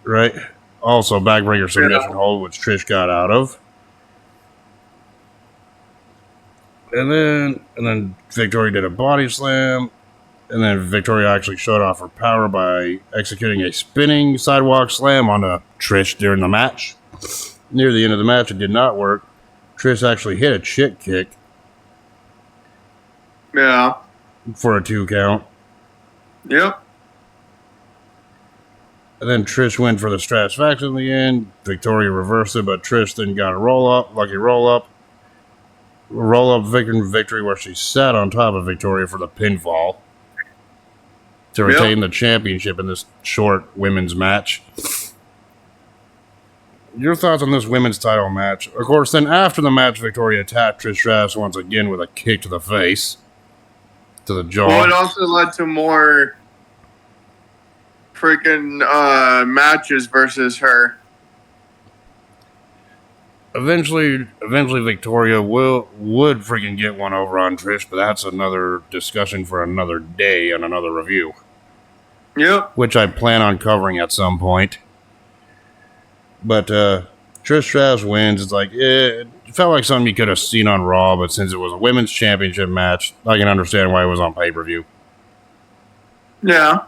Right? Also backbreaker submission hold, which Trish got out of. And then Victoria did a body slam. And then Victoria actually showed off her power by executing a spinning sidewalk slam onto Trish during the match. Near the end of the match, it did not work. Trish actually hit a chick kick. Yeah. For a 2 count. Yep. And then Trish went for the Stratisfaction in the end. Victoria reversed it, but Trish then got a lucky roll up victory where she sat on top of Victoria for the pinfall to retain the championship in this short women's match. Your thoughts on this women's title match? Of course, then after the match, Victoria attacked Trish Stratus once again with a kick to the face, to the jaw. Well, it also led to more freaking matches versus her. Eventually Victoria would freaking get one over on Trish, but that's another discussion for another day and another review. Yep. Which I plan on covering at some point. But Trish Stratus wins. It's like, it felt like something you could have seen on Raw, but since it was a women's championship match, I can understand why it was on pay-per-view. Yeah.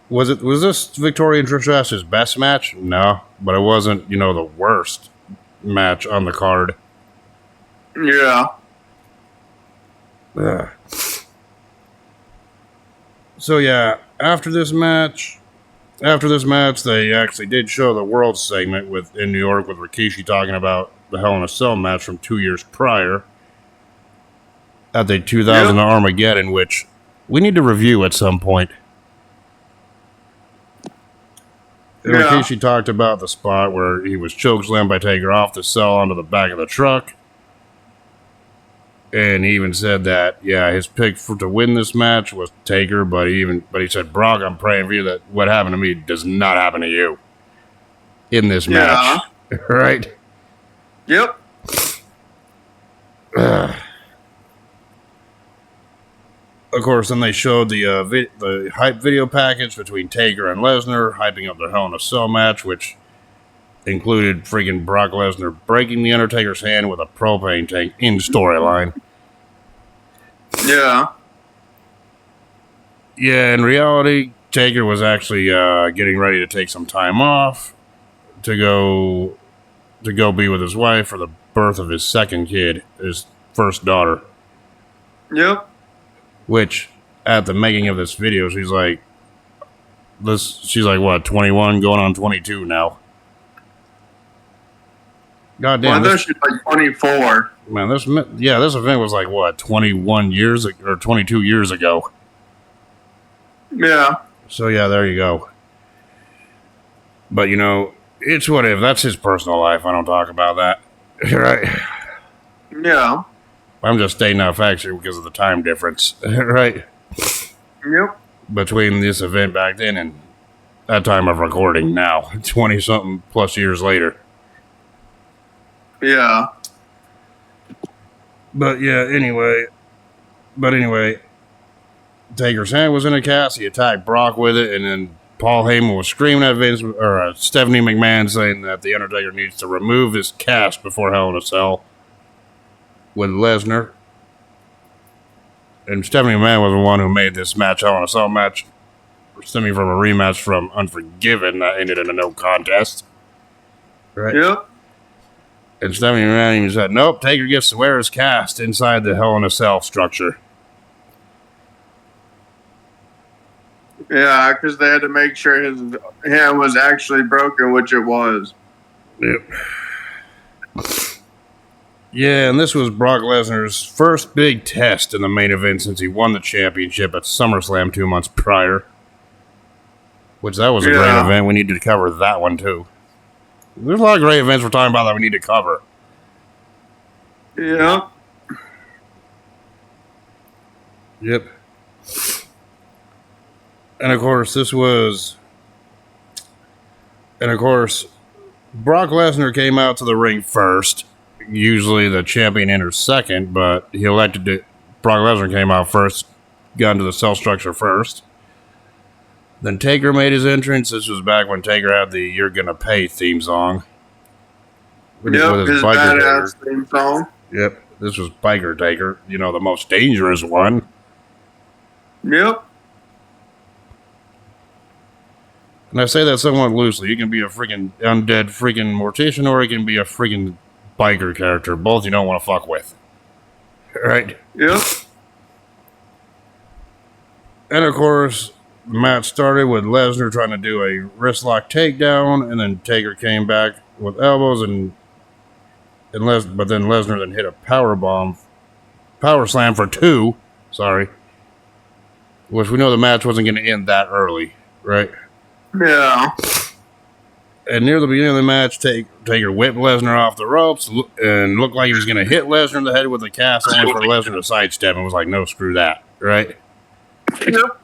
Was this Victoria and Trish Stratus' best match? No, but it wasn't, the worst match on the card. Yeah. So yeah, after this match, they actually did show the World segment in New York with Rikishi talking about the Hell in a Cell match from 2 years prior at the 2000 Armageddon, which we need to review at some point. Yeah. Rikishi talked about the spot where he was chokeslammed by Taker off the cell onto the back of the truck. And he even said that, his pick to win this match was Taker, but he said, "Brock, I'm praying for you that what happened to me does not happen to you in this match." Right? Yep. Of course, then they showed the hype video package between Taker and Lesnar, hyping up their Hell in a Cell match, which included freaking Brock Lesnar breaking The Undertaker's hand with a propane tank in storyline. Yeah. Yeah, in reality, Taker was actually getting ready to take some time off to go be with his wife for the birth of his second kid, his first daughter. Yep. Which, at the making of this video, she's like, what, 21, going on 22 now. God damn. Well, she's like 24. Man, this event was like, what, 21 years or 22 years ago. Yeah. So, yeah, there you go. But, it's whatever. That's his personal life. I don't talk about that. Right? Yeah. I'm just stating out facts here because of the time difference. Right? Yep. between this event back then and that time of recording now, 20-something plus years later. Yeah. But anyway, Taker's hand was in a cast. He attacked Brock with it, and then Paul Heyman was screaming at Stephanie McMahon, saying that the Undertaker needs to remove his cast before Hell in a Cell with Lesnar. And Stephanie McMahon was the one who made this match Hell in a Cell match, stemming from a rematch from Unforgiven that ended in a no contest. Right? Yep. And Stephanie McMahon even said, nope, Taker gets to wear his cast inside the Hell in a Cell structure. Yeah, because they had to make sure his hand was actually broken, which it was. Yep. Yeah, and this was Brock Lesnar's first big test in the main event since he won the championship at SummerSlam 2 months prior. Which that was a great event. We need to cover that one too. There's a lot of great events we're talking about that we need to cover. Yeah. Yep. And of course, Brock Lesnar came out to the ring first. Usually the champion enters second, but he elected to. Brock Lesnar came out first, got into the cell structure first. Then Taker made his entrance. This was back when Taker had the "You're Gonna Pay" theme song. Yep, his badass theme song. Yep, this was Biker Taker. You know, the most dangerous one. Yep. And I say that somewhat loosely. You can be a freaking undead freaking mortician, or you can be a freaking biker character. Both you don't want to fuck with. Right? Yep. And of course, the match started with Lesnar trying to do a wristlock takedown, and then Taker came back with elbows, but then Lesnar then hit a power slam for 2. Sorry. Which we know the match wasn't going to end that early, right? Yeah. And near the beginning of the match, Taker whipped Lesnar off the ropes and looked like he was going to hit Lesnar in the head with a cast, only for Lesnar to sidestep and was like, no, screw that, right? Yep.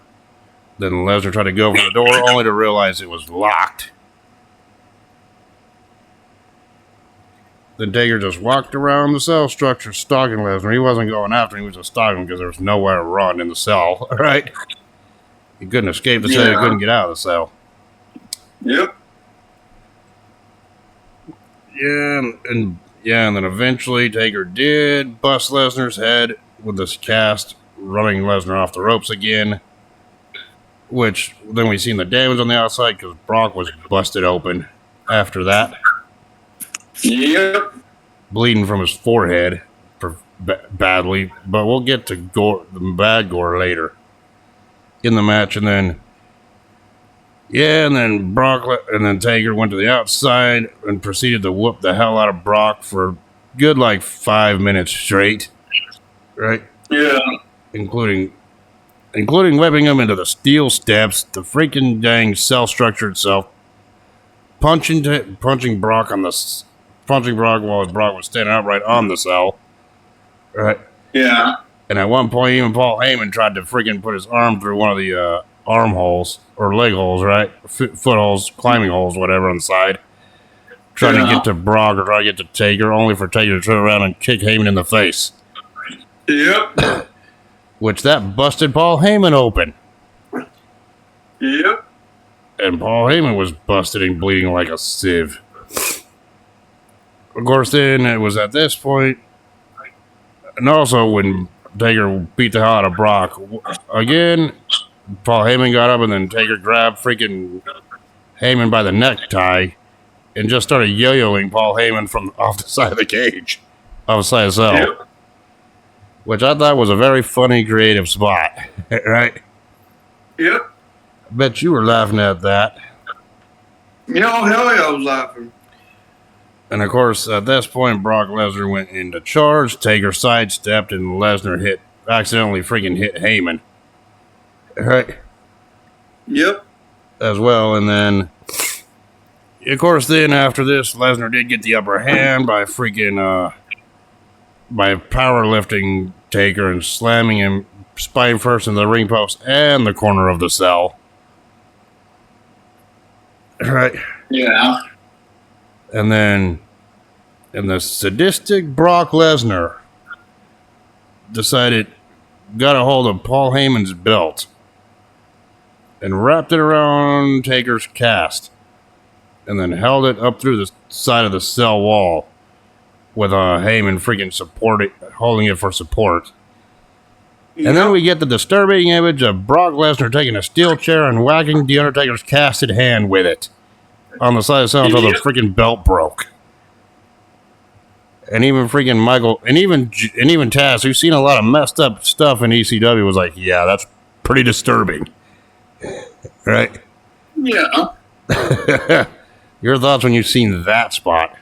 Then Lesnar tried to go for the door, only to realize it was locked. Then Taker just walked around the cell structure, stalking Lesnar. He wasn't going after him, he was just stalking him because there was nowhere to run in the cell, right? He couldn't escape the cell, he couldn't get out of the cell. Yep. And then eventually Taker did bust Lesnar's head with this cast, running Lesnar off the ropes again. Which then we seen the damage on the outside because Brock was busted open after that. Yep. Bleeding from his forehead badly. But we'll get to the bad gore later in the match. And then Taker went to the outside and proceeded to whoop the hell out of Brock for good 5 minutes straight. Right? Yeah. Including whipping him into the steel steps, the freaking dang cell structure itself, punching Brock while Brock was standing upright on the cell. Right? Yeah. And at one point, even Paul Heyman tried to freaking put his arm through one of the arm holes or leg holes, right? Foot holes, climbing holes, whatever on the side. Trying to get to Brock or trying to get to Taker, only for Taker to turn around and kick Heyman in the face. Yep. Which that busted Paul Heyman open. Yep. And Paul Heyman was busted and bleeding like a sieve. Of course, then it was at this point, and also when Taker beat the hell out of Brock again, Paul Heyman got up and then Taker grabbed freaking Heyman by the necktie and just started yo-yoing Paul Heyman from off the side of the cage, off the side of the cell. Yep. Which I thought was a very funny, creative spot, right? Yep. I bet you were laughing at that. Hell yeah, I was laughing. And of course, at this point, Brock Lesnar went into charge. Taker sidestepped, and Lesnar accidentally freaking hit Heyman. Right? Yep. As well, and then, of course, then after this, Lesnar did get the upper hand by freaking, by powerlifting Taker and slamming him, spine first in the ring post and the corner of the cell. Right. Yeah. And then, and the sadistic Brock Lesnar got a hold of Paul Heyman's belt and wrapped it around Taker's cast and then held it up through the side of the cell wall with Heyman freaking holding it for support. Yep. And then we get the disturbing image of Brock Lesnar taking a steel chair and whacking The Undertaker's casted hand with it on the side of the cell until the freaking belt broke. And even freaking Michael, and even Taz, who's seen a lot of messed up stuff in ECW, was like, yeah, that's pretty disturbing. Right? Yeah. Your thoughts when you've seen that spot?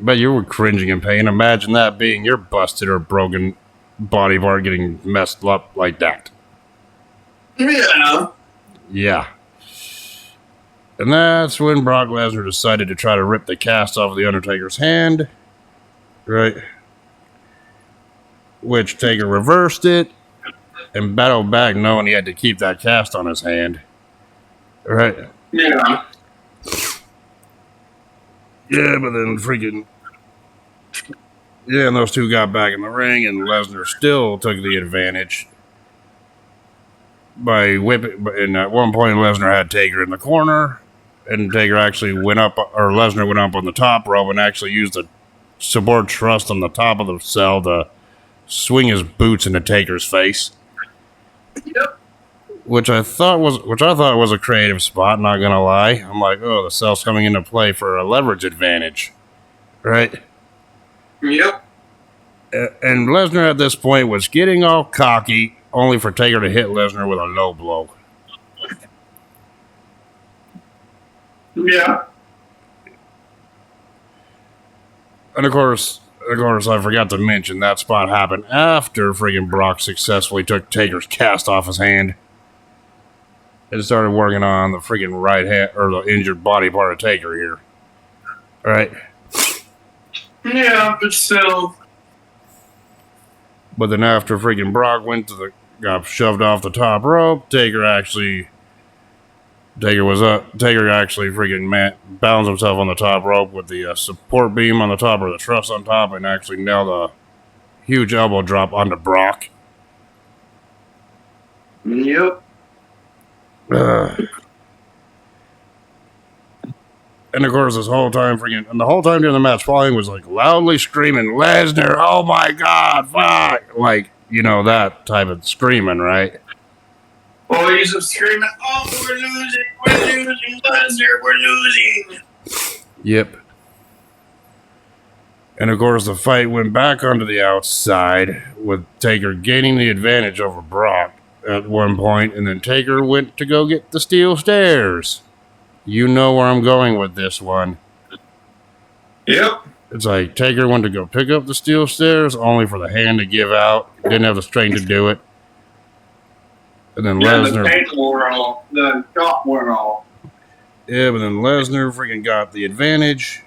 But you were cringing in pain. Imagine that being your busted or broken body part getting messed up like that. Yeah. Yeah. And that's when Brock Lesnar decided to try to rip the cast off of The Undertaker's hand. Right? Which Taker reversed it and battled back knowing he had to keep that cast on his hand. Right? Yeah. Yeah, but then freaking... Yeah, and those two got back in the ring, and Lesnar still took the advantage by whipping... And at one point, Lesnar had Taker in the corner, and Taker actually Lesnar went up on the top rope and actually used a support thrust on the top of the cell to swing his boots into Taker's face. Yep. Which I thought was a creative spot, not gonna lie. I'm like, oh, the cell's coming into play for a leverage advantage. Right? Yep. And Lesnar at this point was getting all cocky, only for Taker to hit Lesnar with a low blow. Yeah. And of course, I forgot to mention that spot happened after friggin' Brock successfully took Taker's cast off his hand and started working on the friggin' right hand, or the injured body part of Taker here. Right? Yeah, but still. But then after friggin' Brock got shoved off the top rope, Taker actually friggin' balanced himself on the top rope with the support beam on the top, or the truss on top, and actually nailed a huge elbow drop onto Brock. Yep. And of course, the whole time during the match, following was like loudly screaming, Lesnar, oh my God, fuck. Like, you know, that type of screaming, right? Oh, he's screaming, oh, we're losing, Lesnar, we're losing. Yep. And of course, the fight went back onto the outside, with Taker gaining the advantage over Brock at one point, and then Taker went to go get the steel stairs. You know where I'm going with this one. Yep. It's like Taker went to go pick up the steel stairs, only for the hand to give out. Didn't have the strength to do it. And then Lesnar... The shot wore off. Yeah, but then Lesnar freaking got the advantage.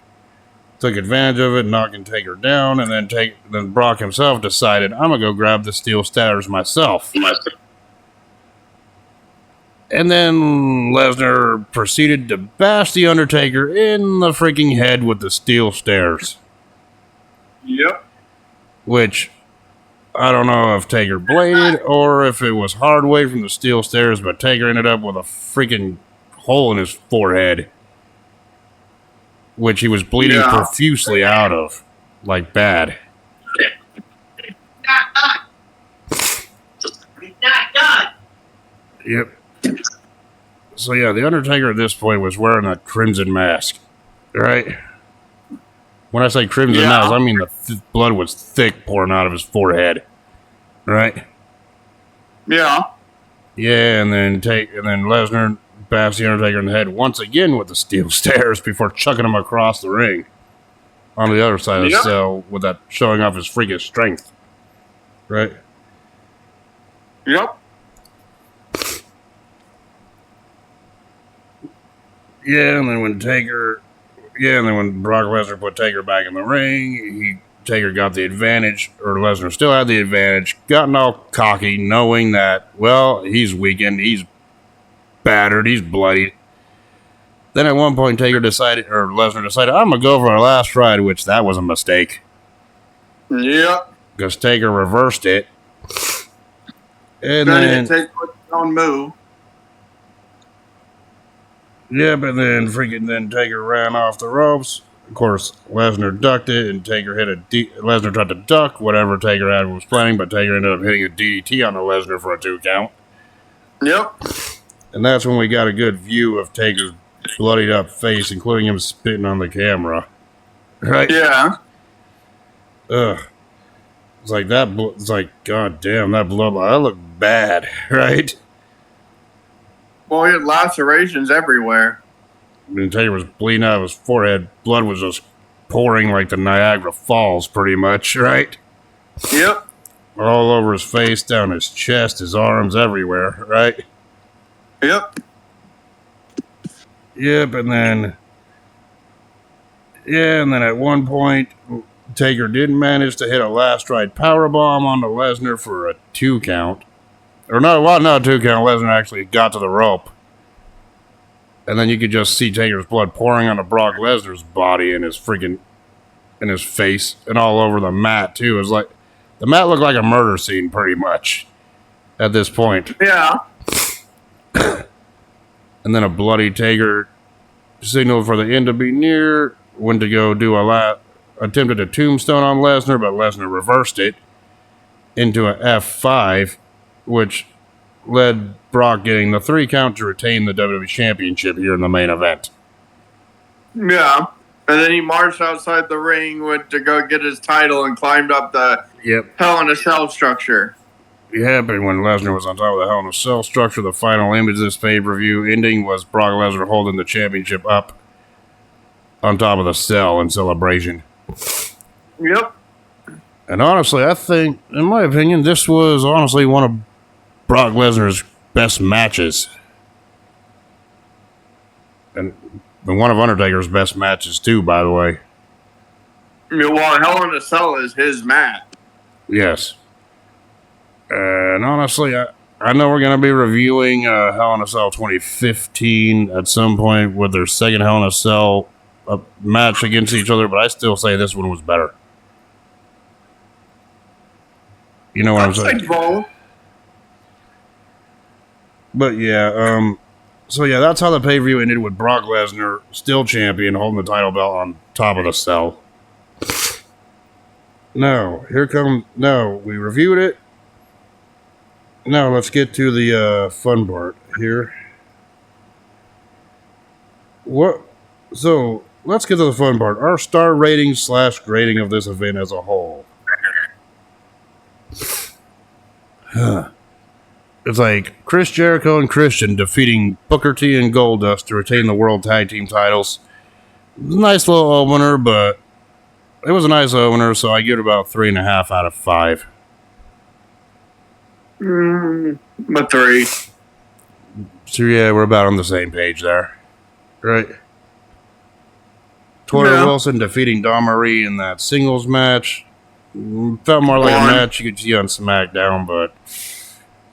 Took advantage of it, knocking Taker down, and then Brock himself decided, I'm going to go grab the steel stairs myself. And then Lesnar proceeded to bash The Undertaker in the freaking head with the steel stairs. Yep. Which, I don't know if Taker bladed or if it was hard way from the steel stairs, but Taker ended up with a freaking hole in his forehead, which he was bleeding profusely out of. Like bad. Not done. Yep. So yeah, The Undertaker at this point was wearing a crimson mask, right? When I say crimson mask, I mean the blood was thick pouring out of his forehead, right? Yeah. Yeah, and then Lesnar bashed The Undertaker in the head once again with the steel stairs before chucking him across the ring on the other side of the cell, with that showing off his freaking strength, right? Yep. Yeah, and then when Brock Lesnar put Taker back in the ring, he Taker got the advantage, or Lesnar still had the advantage, gotten all cocky, knowing that, well, he's weakened, he's battered, he's bloodied. Then at one point, Lesnar decided, I'm going to go for a last ride, which that was a mistake. Yep. Because Taker reversed it. And then Taker with his own move. Yeah, but then Taker ran off the ropes. Of course, Lesnar ducked it, and Taker Lesnar tried to duck whatever Taker had was planning, but Taker ended up hitting a DDT on the Lesnar for a 2 count. Yep. And that's when we got a good view of Taker's bloodied up face, including him spitting on the camera. Right? Yeah. Ugh. It's like that. It's like, god damn, that blood. That looked bad, right? Well, he had lacerations everywhere. And Taker was bleeding out of his forehead. Blood was just pouring like the Niagara Falls, pretty much, right? Yep. All over his face, down his chest, his arms, everywhere, right? Yep. Yep, and then at one point, Taker did manage to hit a last ride powerbomb onto Lesnar for a 2 count. Or no, well, not a 2 count. Lesnar actually got to the rope. And then you could just see Taker's blood pouring onto Brock Lesnar's body and his face and all over the mat too. It was like the mat looked like a murder scene pretty much at this point. Yeah. And then a bloody Taker signaled for the end to be near, went to go do attempted a tombstone on Lesnar, but Lesnar reversed it into a F5, which led Brock getting the 3 count to retain the WWE Championship here in the main event. Yeah. And then he marched outside the ring, went to go get his title, and climbed up the Hell in a Cell structure. It happened when Lesnar was on top of the Hell in a Cell structure. The final image of this pay-per-view ending was Brock Lesnar holding the championship up on top of the cell in celebration. Yep. And honestly, I think, in my opinion, this was honestly one of Brock Lesnar's best matches. And one of Undertaker's best matches, too, by the way. Well, Hell in a Cell is his match. Yes. And honestly, I know we're going to be reviewing Hell in a Cell 2015 at some point with their second Hell in a Cell match against each other, but I still say this one was better. You know what I'm saying? Both. But yeah, so yeah, that's how the pay-per-view ended with Brock Lesnar, still champion, holding the title belt on top of the cell. No, we reviewed it. Now let's get to the fun part here. So let's get to the fun part. Our star rating / grading of this event as a whole. It's like Chris Jericho and Christian defeating Booker T and Goldust to retain the World Tag Team titles. Nice little opener, but it was a nice opener, so I give it about 3.5 out of 5. A 3. So yeah, we're about on the same page there. Right? Torrie Wilson defeating Dawn Marie in that singles match. Felt more like a match you could see on SmackDown, but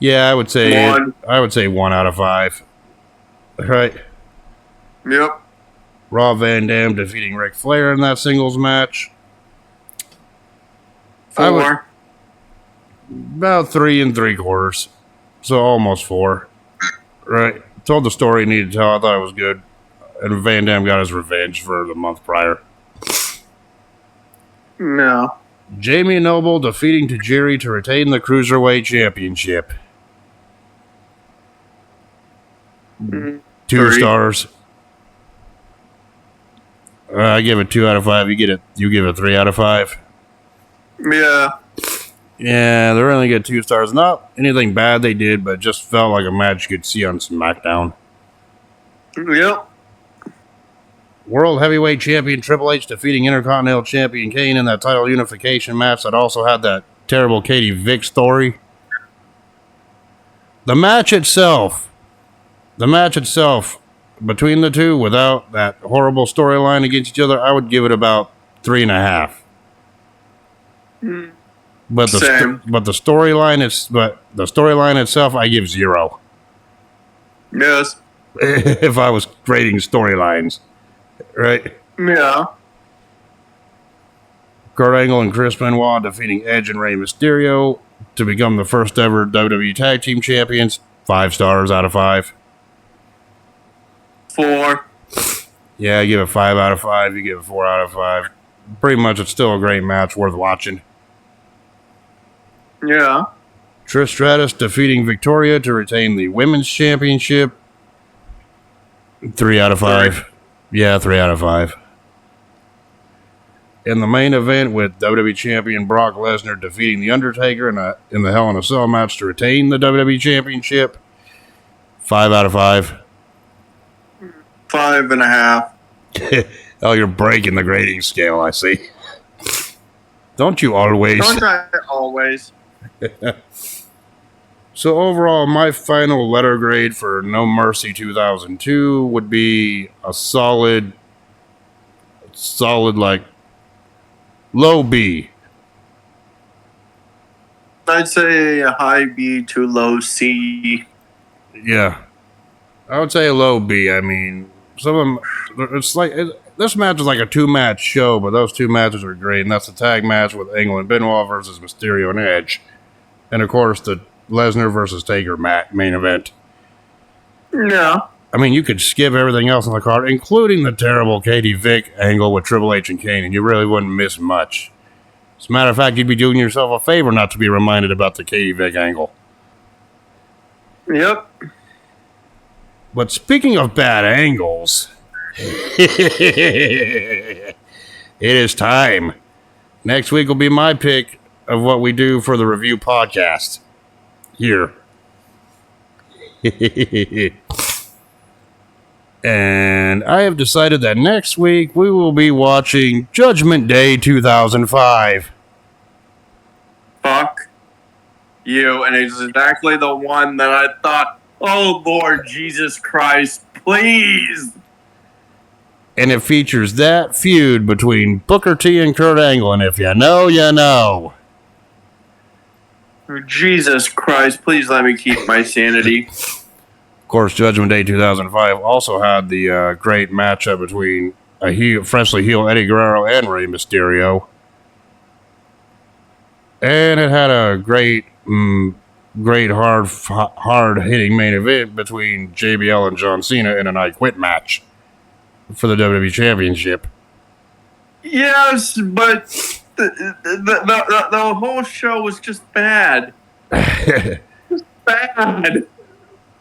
yeah, I would say 1 out of 5. Right? Yep. Rob Van Dam defeating Ric Flair in that singles match. 4. About 3 3/4. So almost 4. Right? Told the story he needed to tell. I thought it was good. And Van Dam got his revenge for the month prior. No. Jamie Noble defeating Tajiri to retain the Cruiserweight Championship. 2 stars. I give it 2 out of 5. You give it 3 out of 5. Yeah. Yeah, they only get 2 stars. Not anything bad they did, but just felt like a match you could see on SmackDown. Yep. World Heavyweight Champion Triple H defeating Intercontinental Champion Kane in that title unification match that also had that terrible Katie Vick story. The match itself, between the two, without that horrible storyline against each other, I would give it about 3.5. But the storyline itself, I give 0. Yes. If I was grading storylines, right? Yeah. Kurt Angle and Chris Benoit defeating Edge and Rey Mysterio to become the first ever WWE Tag Team Champions. 5 stars out of 5. 4. Yeah, I give it 5 out of 5. You give it 4 out of 5. Pretty much, it's still a great match, worth watching. Yeah. Trish Stratus defeating Victoria to retain the Women's Championship. 3 out of 5. Yeah, 3 out of 5. In the main event with WWE Champion Brock Lesnar defeating The Undertaker in the Hell in a Cell match to retain the WWE Championship. 5 out of 5. 5.5. Oh, you're breaking the grading scale, I see. Don't you always? Don't I always? So overall, my final letter grade for No Mercy 2002 would be a solid like low B. I'd say a high B to low C. Yeah, I would say a low B. I mean, some of them, this match is like a 2-match show, but those 2 matches are great, and that's the tag match with Angle and Benoit versus Mysterio and Edge, and of course the Lesnar versus Taker main event. Yeah. I mean, you could skip everything else on the card, including the terrible Katie Vick angle with Triple H and Kane, and you really wouldn't miss much. As a matter of fact, you'd be doing yourself a favor not to be reminded about the Katie Vick angle. Yep. But speaking of bad angles, it is time. Next week will be my pick of what we do for the review podcast. Here. And I have decided that next week we will be watching Judgment Day 2005. Fuck you. And it's exactly the one that I thought, oh Lord Jesus Christ, please. And it features that feud between Booker T and Kurt Angle. And if you know, you know. Jesus Christ, please let me keep my sanity. Of course, Judgment Day 2005 also had the great matchup between freshly heel Eddie Guerrero and Rey Mysterio. And it had a great hard-hitting main event between JBL and John Cena in an I Quit match for the WWE Championship. Yes, but the whole show was just bad. Just bad.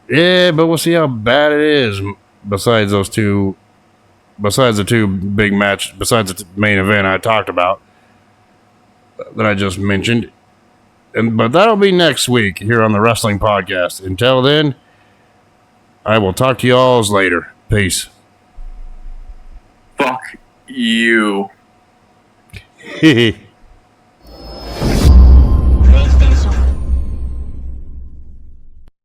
Yeah, but we'll see how bad it is. Besides the two big match, besides the main event I talked about that I just mentioned, but that'll be next week here on the Wrestling Podcast. Until then, I will talk to y'all later. Peace. Fuck you. Hehe.